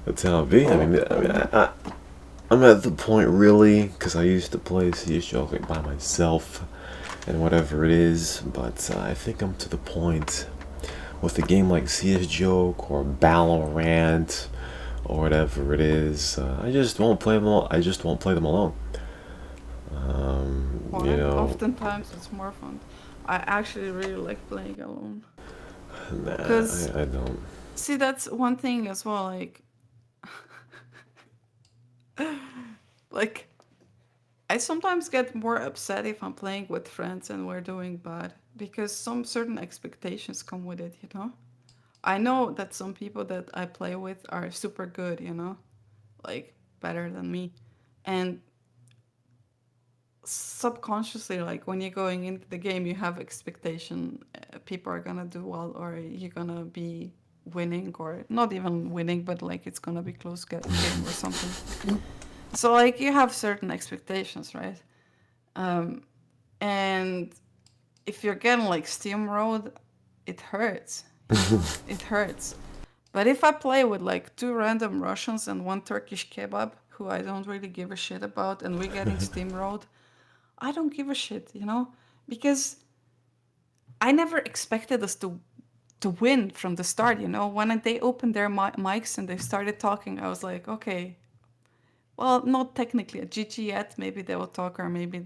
that's how it be. I'm at the point really, because I used to play CS:GO like by myself and whatever it is, but I think I'm to the point with a game like CS:GO or Valorant or whatever it is. I just won't play them all. I just won't play them alone. You Why? know, Oftentimes it's more fun. I actually really like playing alone. nah, Because, I don't. see, that's one thing as well. Like, I sometimes get more upset if I'm playing with friends and we're doing bad because some certain expectations come with it. I know that some people that I play with are super good, like better than me. And subconsciously, like when you're going into the game, you have expectation people are gonna do well, or you're gonna be winning, or not even winning, but like it's gonna be close game or something. So like you have certain expectations, right? Um, and if you're getting like steamrolled, it hurts. It hurts. But if I play with like two random Russians and one Turkish kebab who I don't really give a shit about, and we're getting steamrolled, I don't give a shit, because I never expected us to win from the start. When they opened their mics and they started talking, I was like, okay, well, not technically a GG yet. Maybe they will talk, or maybe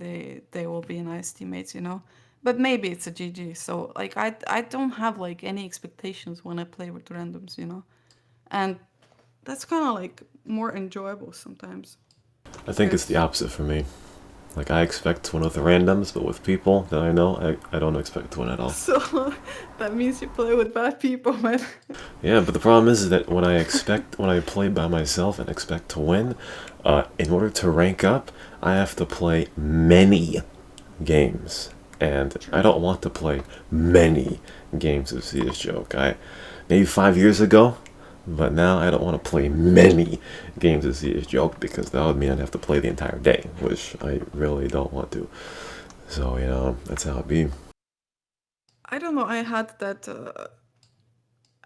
they will be nice teammates, you know. But maybe it's a GG. So like I don't have like any expectations when I play with randoms, you know, and that's kind of like more enjoyable sometimes I think it's the because opposite for me. Like I expect to win with the randoms, but with people that I know, I don't expect to win at all. so that means you play with bad people, man. Yeah, but the problem is that when I play by myself and expect to win, in order to rank up, I have to play many games, and I True. don't want to play many games of CS Joke. I maybe 5 years ago, but now I don't want to play many games of CS Joke because that would mean I'd have to play the entire day, which I really don't want to. So that's how it be. I don't know. I had that.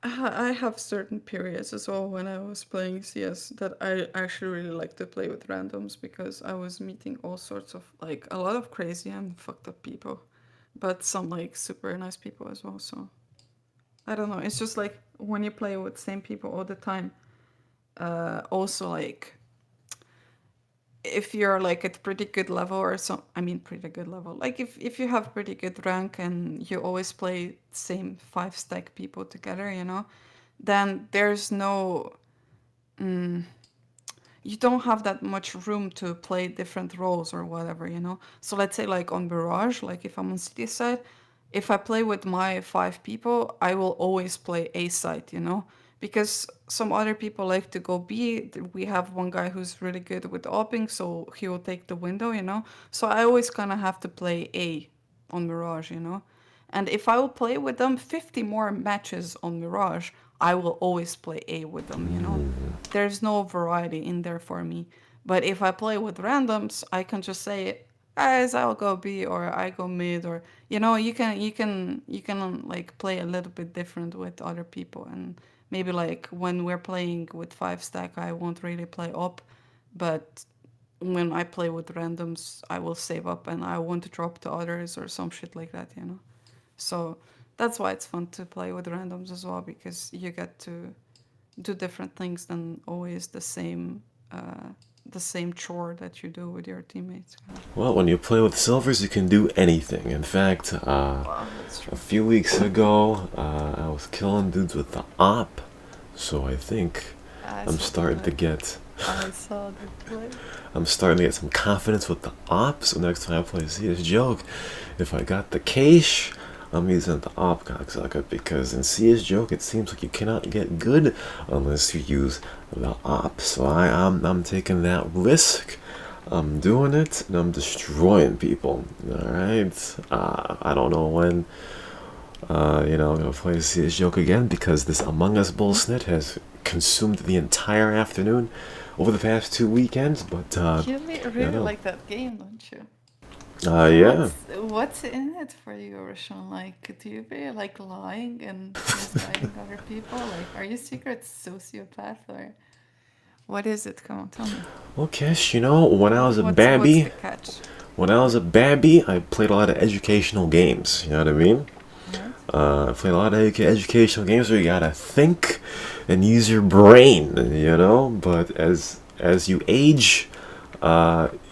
I have certain periods as well when I was playing CS that I actually really like to play with randoms because I was meeting all sorts of like a lot of crazy and fucked up people, but some like super nice people as well. So I don't know. It's just like when you play with same people all the time. Also like if you're like at pretty good level or some, I mean pretty good level, like if you have pretty good rank and you always play same 5 stack people together, you know, then there's no, you don't have that much room to play different roles or whatever, you know. So let's say like on Barrage, like if I'm on city side, if I play with my 5 people, I will always play A side, you know, because some other people like to go B. We have one guy who's really good with opping, so he will take the window, you know. So I always kind of have to play A on Mirage, you know. And if I will play with them 50 more matches on Mirage, I will always play A with them, you know. There's no variety in there for me. But if I play with randoms, I can just say, guys, I'll go B or I go mid or you know, you can like play a little bit different with other people and maybe like when we're playing with 5 stack I won't really play up, but when I play with randoms I will save up and I won't drop to others or some shit like that, you know. So that's why it's fun to play with randoms as well because you get to do different things than always the same chore that you do with your teammates. Well, when you play with silvers, you can do anything. In fact, Wow, that's a true. few weeks ago, I was killing dudes with the op, so I think I I'm saw the starting to play. get I saw the play. I'm starting to get some confidence with the op. So next time I play CS Joke, if I got the cache, I'm using the op cocksucker because in CS Joke it seems like you cannot get good unless you use the op. So I'm taking that risk. I'm doing it and I'm destroying people. All right. I don't know when. I'm gonna play CS Joke again because this Among Us bullshit has consumed the entire afternoon over the past 2 weekends. But You yeah, really no. like that game, don't you? Yeah. What's in it for you, Rashon? Like, do you really like lying and misguiding other people? Like, are you a secret sociopath or what is it? Come on, tell me. Okay, when I was a What's babby, the catch? I played a lot of educational games. You know what I mean? Right? I played a lot of educational games where you gotta think and use your brain. But as you age,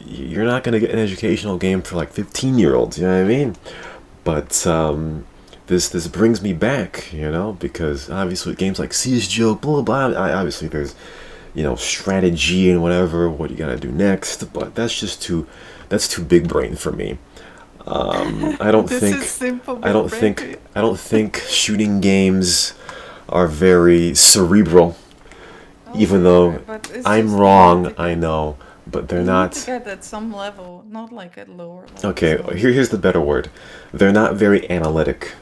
you're not gonna get an educational game for like 15-year-olds. You know what I mean? But this brings me back, because obviously games like Siege Joke, blah blah blah. Obviously, there's strategy and whatever, what you gotta do next. But that's too big brain for me. I don't This is think, simple big brain for you. I don't think shooting games are very cerebral. Oh, Even they are, though but it's I'm just you need wrong, to I get know, but they're you need to not. get at some level, not like at lower levels. Okay, No. here's the better word. They're not very analytic.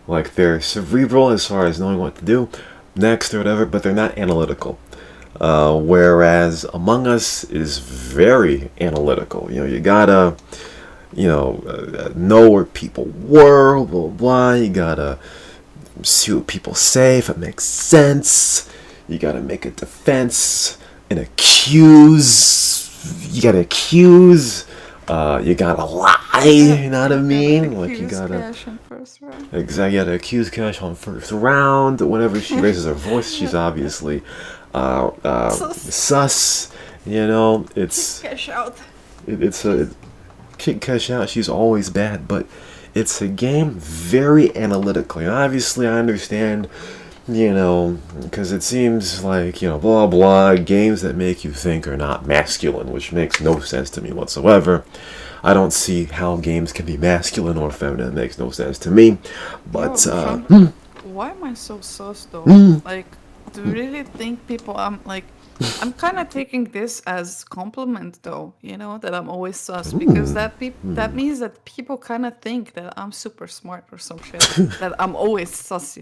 Like they're cerebral as far as knowing what to do next or whatever, but they're not analytical. Whereas Among Us is very analytical. You gotta, know where people were, blah, blah, blah. You gotta see what people say, if it makes sense. You gotta make a defense, and accuse. You gotta accuse. You gotta lie. You know what I You gotta mean? Like you accuse gotta Cash in first round. exactly. You gotta accuse Cash on first round. Whenever she raises her voice, she's obviously Sus. sus. You know, Kick it's cash out. it's a She's Kick Cash Out. She's always bad, but it's a game very analytically. Obviously, I understand, because it seems like, blah blah, games that make you think are not masculine, which makes no sense to me whatsoever. I don't see how games can be masculine or feminine. It makes no sense to me. yo, But, Rashon. Why am I so sus though? mm, Like, do you really think people? I'm like, I'm kind of taking this as compliment though. You know that I'm always sus because that means that people kind of think that I'm super smart or some shit. That I'm always sus.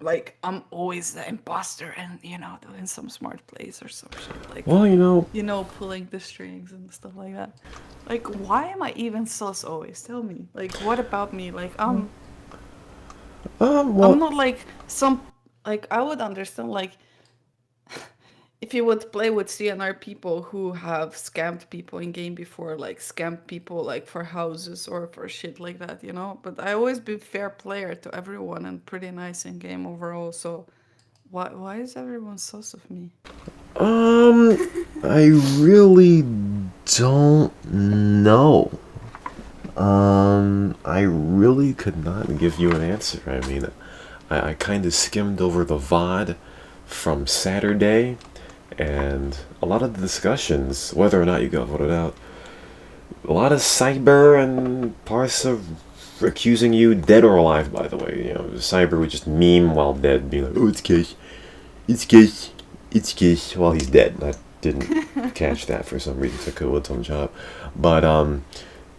Like I'm always the imposter and doing some smart plays or some shit. Like, well, pulling the strings and stuff like that. Like, why am I even sus always? Tell me. Like, what about me? Like, I'm well, not like some like I would understand like if you would play with CnR people who have scammed people in game before, like scammed people like for houses or for shit like that. But I always been fair player to everyone and pretty nice in game overall. So why is everyone sus of me? um, I really don't know. I really could not give you an answer. I mean, I kind of skimmed over the VOD from Saturday, and a lot of the discussions, whether or not you got voted out, a lot of cyber and Parsa accusing you dead or alive, by the way. Cyber would just meme while dead, being like, oh, it's Kish, it's Kish, it's Kish, while he's dead. I didn't catch that for some reason, took a little job. But,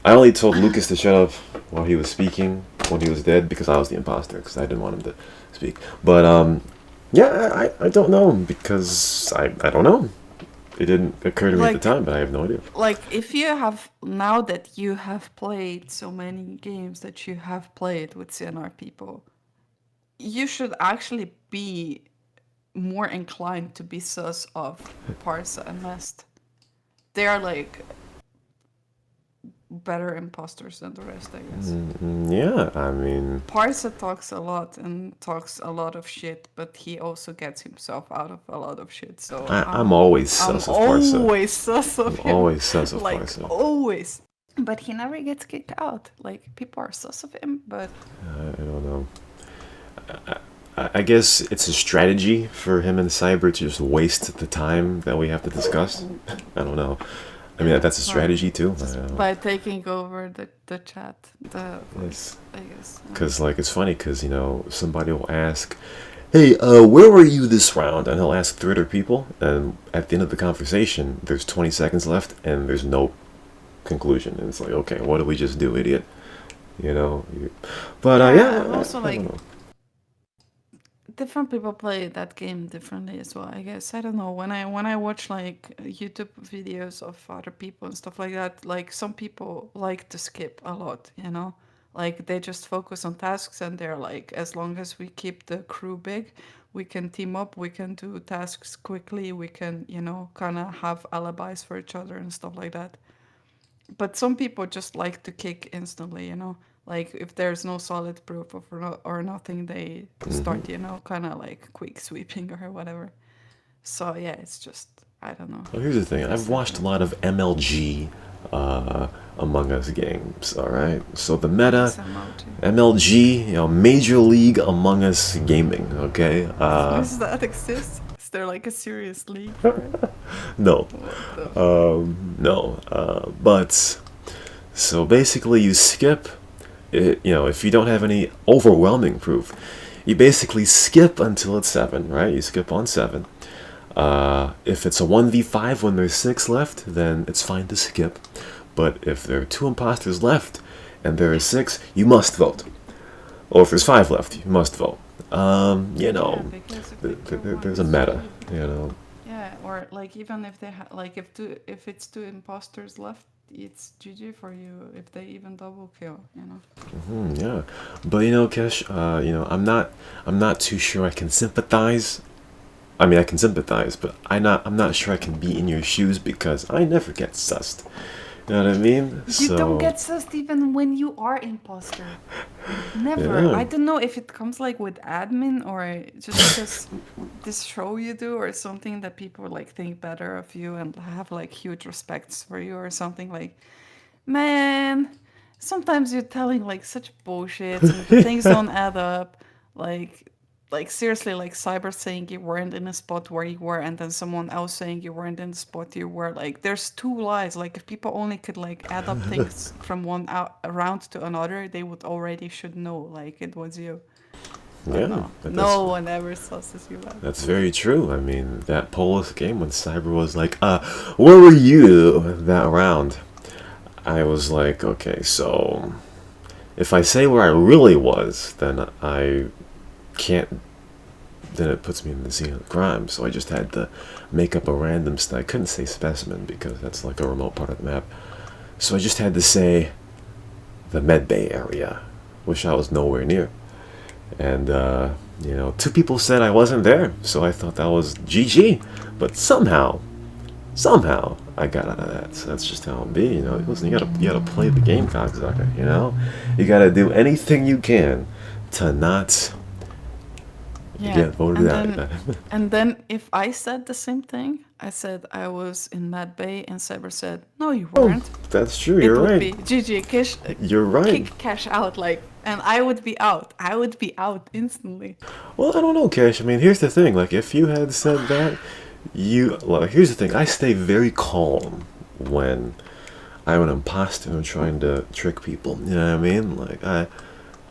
I only told Lucas to shut up while he was speaking when he was dead because I was the imposter because I didn't want him to speak. But yeah, I don't know because I don't know. It didn't occur to me at the Like time, but I have no idea. if you have now that you have played so many games that you have played with CNR people, you should actually be more inclined to be sus of Parsa and Mest. They are like better imposters than the rest, I guess. Yeah, I mean, Parsa talks a lot and talks a lot of shit, but he also gets himself out of a lot of shit. So I'm always I'm sus of Parsa. always sus I'm of him, always sus of like Parsa. always. But he never gets kicked out. Like people are sus of him, but I don't know. I guess it's a strategy for him and Cyber to just waste the time that we have to discuss. I don't know. I mean, that's a by strategy too. I just don't know. by taking over the chat, the It's voice, I guess. because like it's funny because somebody will ask, "Hey, where were you this round?" And he'll ask three other people, and at the end of the conversation, there's 20 seconds left, and there's no conclusion. And it's like, okay, what did we just do, idiot? You know. But Yeah, yeah, and also I don't like know. different people play that game differently as well, I guess. I don't know, when I watch like YouTube videos of other people and stuff like that, like some people like to skip a lot. Like they just focus on tasks and they're like, as long as we keep the crew big, we can team up, we can do tasks quickly, we can kind of have alibis for each other and stuff like that. But some people just like to kick instantly. Like if there's no solid proof of or nothing, they start, kind of like quick sweeping or whatever. So yeah, it's just, I don't know. Well, here's the thing. I've watched a Decision. lot of MLG uh, Among Us games. All right. So the meta, SMLG. MLG, Major League Among Us Gaming. Okay. Does that exist? Is there like a serious league for it? No, What the fuck? no. But so basically, you skip it. If you don't have any overwhelming proof, you basically skip until it's 7. Right. You skip on 7. If it's a 1v5 when there's 6 left, then it's fine to skip. But if there are 2 imposters left and there are 6, you must vote. Or if there's 5 left, you must vote. Yeah, because if they kill one, There's a it's meta. GG. Yeah, or like even if like if it's two imposters left, it's GG for you if they even double kill. Yeah, but Kesh, I'm not too sure I can sympathize. I mean, I can sympathize, but I'm not sure I can be in your shoes because I never get sussed. You know what I mean? You don't So get sussed even when you are imposter. Never. Yeah. I don't know if it comes like with admin or just because this show you do or something that people like think better of you and have like huge respects for you or something like, man, sometimes you're telling like such bullshit and the things don't add up. Like seriously, like Cyber saying you weren't in a spot where you were, and then someone else saying you weren't in the spot you were. Like, there's two lies. Like, if people only could like add up things from one out round to another, they would already should know like it was you. But Yeah, no, but no one ever susses you out. that's very true. I mean, that Polis game when Cyber was like, where were you that round? I was like, okay, so if I say where I really was, then I can't. Then it puts me in the scene of the crime. So I just had to make up a random. I couldn't say specimen because that's like a remote part of the map. So I just had to say the Med Bay area, which I was nowhere near. And two people said I wasn't there, so I thought that was GG. But somehow I got out of that. So that's just how it be. Listen, you gotta play the game, cocksucker. You gotta do anything you can to not Yeah, get voted and out. then if I said the same thing, I said I was in Mad Bay, and Cyber said, "No, you Oh, weren't." that's true. It You're would right. be GG cash, You're right. kick cash out, like, and I would be out. I would be out instantly. Well, I don't know, Cash. I mean, here's the thing. Like, if you had said that, here's the thing. I stay very calm when I'm an imposter and I'm trying to trick people. You know what I mean? Like,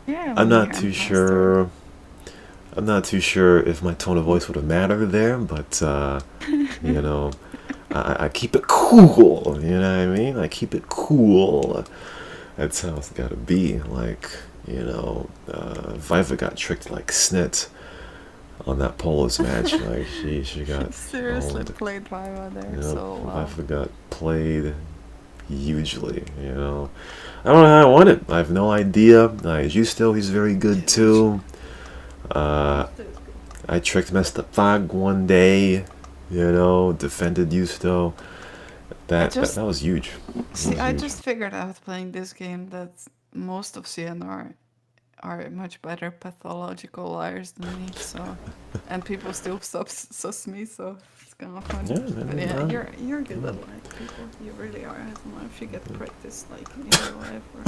Yeah, I'm when not you're too imposter. sure. I'm not too sure if my tone of voice would have mattered there, but you know, I keep it cool. You know what I mean? I keep it cool. That's how it's gotta be. Like, Viva got tricked like snit on that Polos match. Like, she got Seriously owned. played Viva there so well. Viva got played hugely. I don't know how I won it. I have no idea. Justo, he's very good too. Uh, I tricked messed up Fog one day. Defended Justo. I That just was huge. That see. was I huge. just figured out playing this game that most of CNR are much better pathological liars than me. So, and people still sus me. So it's kind of Yeah, funny. I But mean, yeah, you're good at lying people. You really are. I don't know if you get practice like in real life or.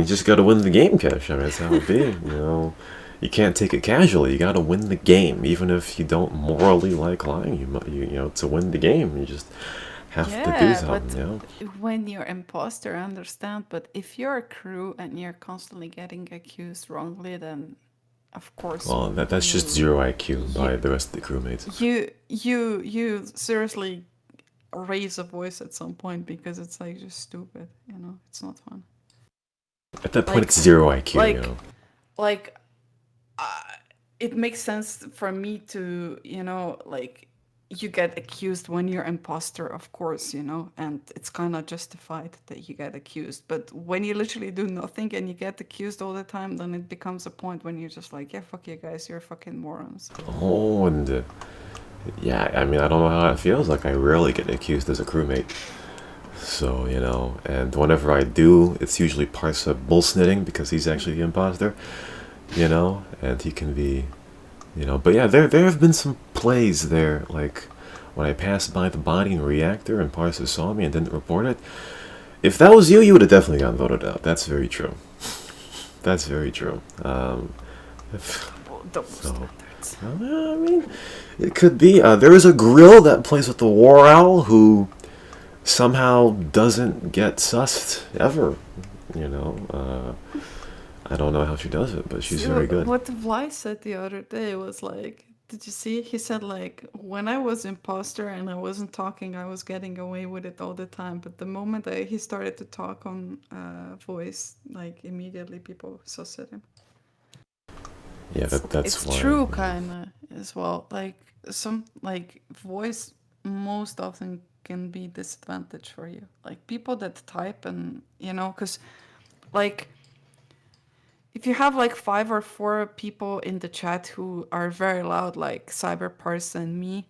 just gotta win the game, Cash. I mean, that's how it be. You can't take it casually. You gotta win the game, even if you don't morally like lying. To win the game, you just have to do Yeah, something. but when you're imposter, I understand. But if you're a crew and you're constantly getting accused wrongly, then of course Well, that's just zero IQ by the rest of the crewmates. you seriously raise a voice at some point because it's like just stupid. It's not fun. At that point, Like it's zero IQ. like like it makes sense for me to like you get accused when you're imposter, of course, and it's kind of justified that you get accused. But when you literally do nothing and you get accused all the time, then it becomes a point when you're just like, yeah, fuck you guys, you're fucking morons. Oh, and yeah, I mean, I don't know how it feels. Like, I rarely get accused as a crewmate. So, and whenever I do, it's usually parts of bullsnitting because he's actually the imposter, and he can be, but yeah, there have been some plays there, like when I passed by the body and reactor and Parsa saw me and didn't report it. If that was you, you would have definitely gotten voted out. That's very true. That's very true. Double So, standards. I mean, it could be. There is a grill that plays with the War Owl who somehow doesn't get sussed ever. I don't know how she does it, but she's See, very good. what Vlaj said the other day was like, did you see? He said like, when I was imposter and I wasn't talking, I was getting away with it all the time. But the moment he started to talk on voice, like immediately people sus at him. Yeah, that's It's why. true, kinda as well. Like some like voice most often can be disadvantage for you. Like people that type and because like if you have like 5 or 4 people in the chat who are very loud, like Cyberparse and me,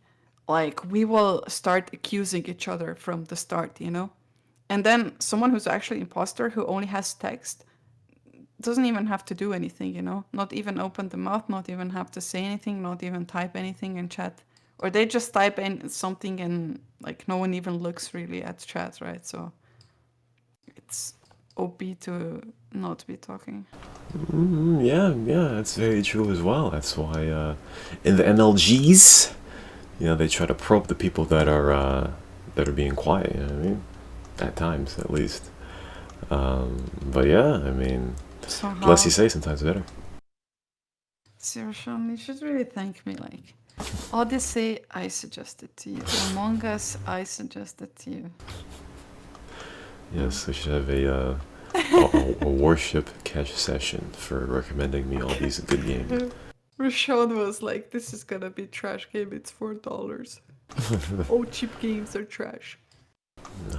like we will start accusing each other from the start, And then someone who's actually imposter who only has text doesn't even have to do anything, you know? Not even open the mouth, not even have to say anything, not even type anything in chat. Or they just type in something and like no one even looks really at chat, right? So it's OP to not be talking. Yeah, yeah, that's very true as well. That's why in the NLGs, they try to probe the people that are being quiet. You know what I mean? At times, at least. But yeah, I mean, So the less how? you say, sometimes the better. See, Rashon, you should really thank me. Like, Odyssey, I suggested to you. Among Us, I suggested to you. Yes, we should have a worship cash session for recommending me all these good games. Rashon was like, this is gonna be trash game, it's $4. All cheap games are trash.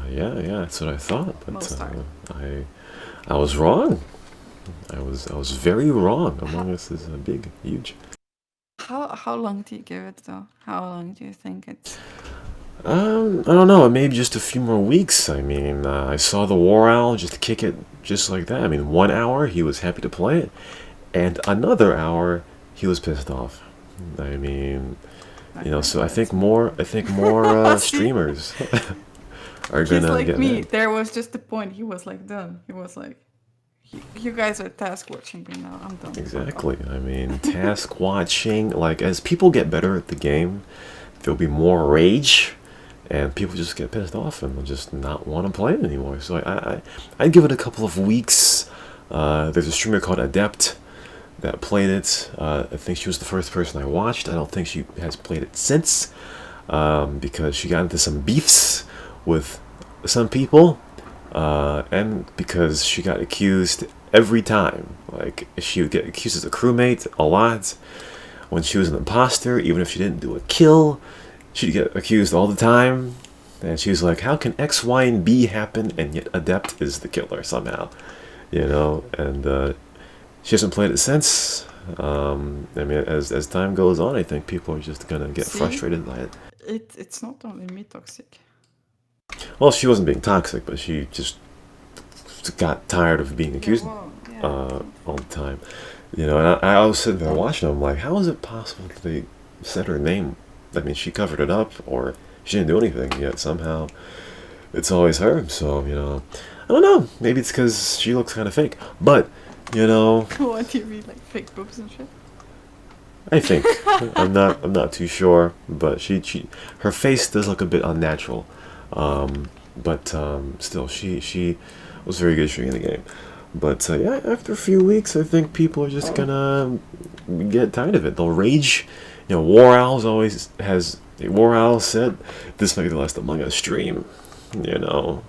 Yeah, that's what I thought. But Most are. I was wrong. I was very wrong. Among Us is a big, huge. How long do you give it though? How long do you think it's? I don't know. Maybe just a few more weeks. I mean, I saw the War Owl just kick it just like that. I mean, 1 hour he was happy to play it, and another hour he was pissed off. I mean, so I think more. I think more See? streamers are He's gonna like get me. mad. There was just a point. He was like done. He was like, you guys are task watching me now. I'm done. Exactly. I mean, task watching. Like as people get better at the game, there'll be more rage, and people just get pissed off and will just not want to play it anymore. So I'd give it a couple of weeks. There's a streamer called Adept that played it. I think she was the first person I watched. I don't think she has played it since, because she got into some beefs with some people, and because she got accused every time. Like she would get accused as a crewmate a lot. When she was an imposter, even if she didn't do a kill, she'd get accused all the time. And she was like, how can X, Y, and B happen and yet Adept is the killer somehow? And she hasn't played it since. I mean, as time goes on, I think people are just gonna get See? frustrated by it. It's not only me toxic. Well, she wasn't being toxic, but she just got tired of being accused all the time. And I was sitting there watching them, like, how is it possible that they said her name? I mean, she covered it up, or she didn't do anything, yet somehow it's always her. So, I don't know. Maybe it's because she looks kind of fake. But, What do you mean, like fake boobs and shit? I think. I'm not too sure, but her face does look a bit unnatural. But still, she was very good streaming the game. But yeah, after a few weeks, I think people are just gonna get tired of it. They'll rage. War Owl said this might be the last Among Us stream. Because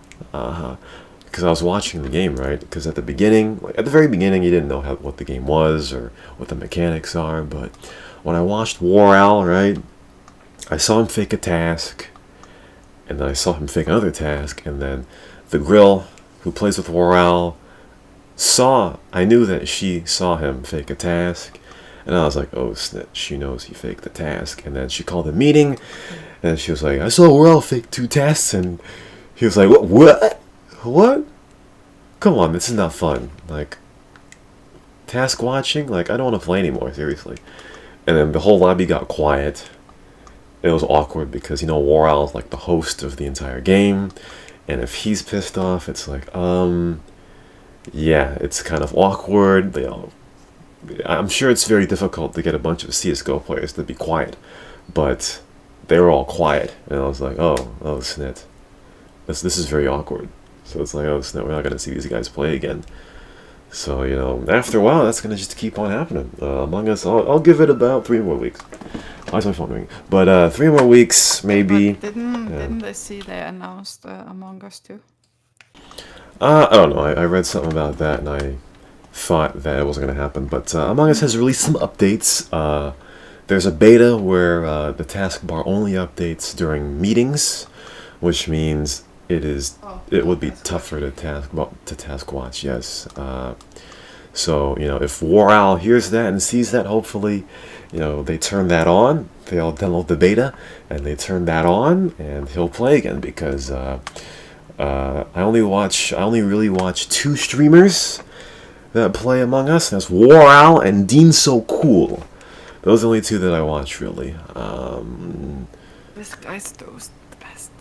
I was watching the game, right? Because at the very beginning, you didn't know what the game was or what the mechanics are. But when I watched War Owl, right, I saw him fake a task, and then I saw him fake another task, and then the Grill, who plays with War Owl, I knew that she saw him fake a task, and I was like, oh snap, she knows he faked the task. And then she called a meeting, and she was like, I saw War Owl fake 2 tasks, and he was like, what? Come on, this is not fun. Like, task watching? Like, I don't want to play anymore, seriously. And then the whole lobby got quiet. It was awkward because, War Owl is like the host of the entire game. And if he's pissed off, it's like, yeah, it's kind of awkward. I'm sure it's very difficult to get a bunch of CSGO players to be quiet. But they were all quiet. And I was like, oh, snap. This is very awkward. So it's like, oh snap, we're not going to see these guys play again. So, after a while, that's going to just keep on happening. Among Us, I'll give it about 3 more weeks. Why is my phone ringing? But 3 more weeks, maybe. But didn't I see they announced Among Us too? I don't know. I read something about that, and I thought that it wasn't going to happen. But Among Us has released some updates. There's a beta where the taskbar only updates during meetings, which means it would be tougher to task watch. Yes. So if War Owl hears that and sees that, hopefully, they turn that on. They'll download the beta and they turn that on, and he'll play again. Because I only really watch 2 streamers that play Among Us. That's War Owl and Dean So Cool. Those are the only two that I watch, really. This guy's toast, the best.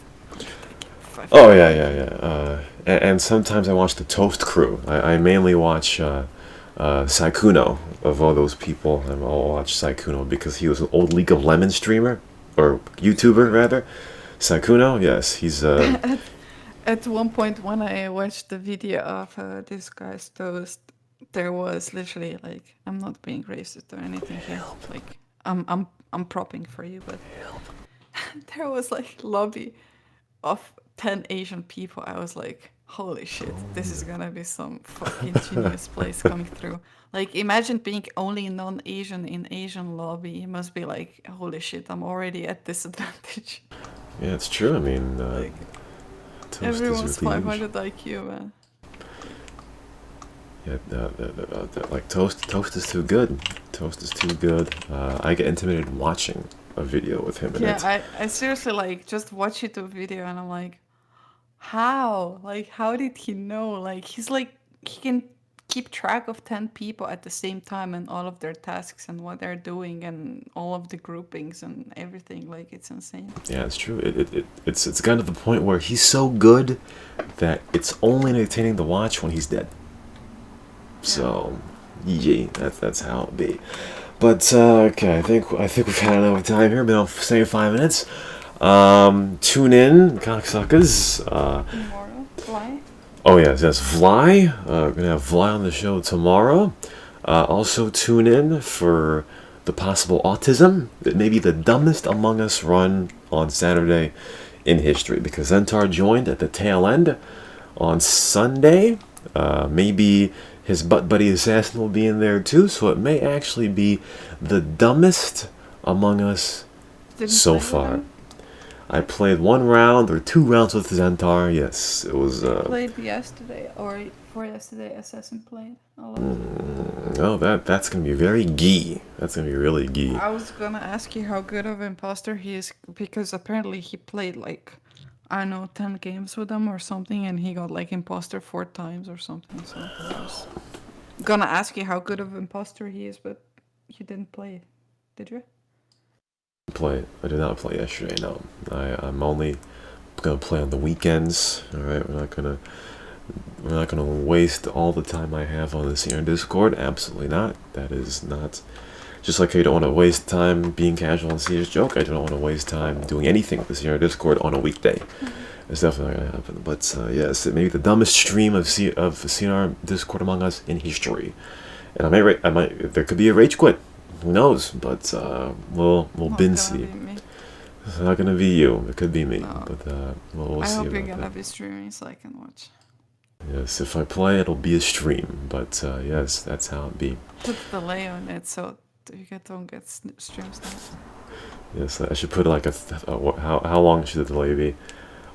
Oh, yeah, yeah, yeah. And sometimes I watch the Toast Crew. I mainly watch Saikuno. Of all those people, I'll watch Saikuno because he was an old League of Legends streamer, or YouTuber, rather. Saikuno, yes, he's... At one point, when I watched the video of this guy's toast, there was literally like, I'm not being racist or anything here. Like, I'm propping for you, but there was like lobby of 10 Asian people. I was like, holy shit, this is gonna be some fucking genius place coming through. Like, imagine being only non-Asian in Asian lobby. It must be like, holy shit, I'm already at disadvantage. Yeah, it's true. I mean, Like, Toast everyone's is really huge. 500 IQ, man. Yeah, like Toast is too good. Toast is too good. I get intimidated watching a video with him in Yeah, it. I seriously like just watch YouTube video and I'm like, how? Like, how did he know? Like, he's like, he can keep track of 10 people at the same time and all of their tasks and what they're doing and all of the groupings and everything. Like, it's insane. Yeah, it's true. It's gotten to the point where he's so good that it's only entertaining to watch when he's dead. So, GG. That's how it be. But okay, I think we've had enough time here. Been on for say 5 minutes. Tune in, cocksuckers. Tomorrow, why? Oh yes, Vlaj. We're gonna have Vlaj on the show tomorrow. Also tune in for the possible autism that may be the dumbest Among Us run on Saturday in history, because Zentar joined at the tail end on Sunday. Maybe his butt buddy Assassin will be in there too, so it may actually be the dumbest Among Us Didn't so play with far. him? I played 1 round or 2 rounds with Zentar. Yes, it was. Played yesterday or for yesterday. Assassin played a lot. Oh, that's gonna be very gee. That's gonna be really gee. I was gonna ask you how good of imposter he is because apparently he played like, I don't know, 10 games with them or something, and he got like imposter 4 times or something. So I was gonna ask you how good of imposter he is, but you didn't play, did you? I did not play yesterday. No, I'm only gonna play on the weekends. All right, we're not gonna waste all the time I have on the CnR Discord. Absolutely not. That is not. Just like I don't want to waste time being casual and serious joke, I don't want to waste time doing anything with the CnR Discord on a weekday. It's definitely not gonna happen. But yes, it may be the dumbest stream of CnR Discord Among Us in history. And I might. There could be a rage quit. Who knows? But we'll Not bin gonna see. be me. It's not gonna be you. It could be me. No. But we'll I see hope you're about gonna that. be streaming so I can watch. Yes, if I play, it'll be a stream. But yes, that's how it be. Put delay on it so don't get streams now. Yes, I should put like how long should the delay be?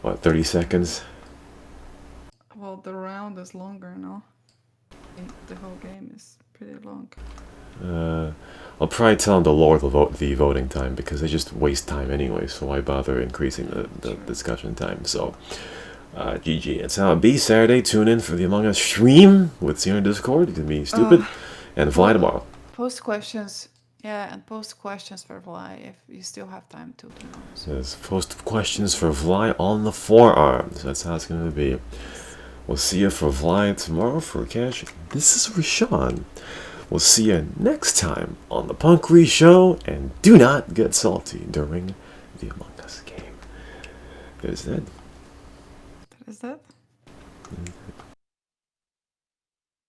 What, 30 seconds? Well, the round is longer now. The whole game is pretty long. I'll probably tell them to lower the voting time because they just waste time anyway. So why bother increasing the discussion time? So, GG. That's how it be. Saturday, tune in for the Among Us stream with CnR Discord. It's gonna be stupid, and fly tomorrow. Post questions. Yeah, and post questions for Vlaj if you still have time to tomorrow. So. Says post questions for Vlaj on the forearms. That's how it's gonna be. We'll see you for Vlaj tomorrow for cash. This is Rashon. We'll see you next time on the Punkery Show, and do not get salty during the Among Us game. There's that. That is that.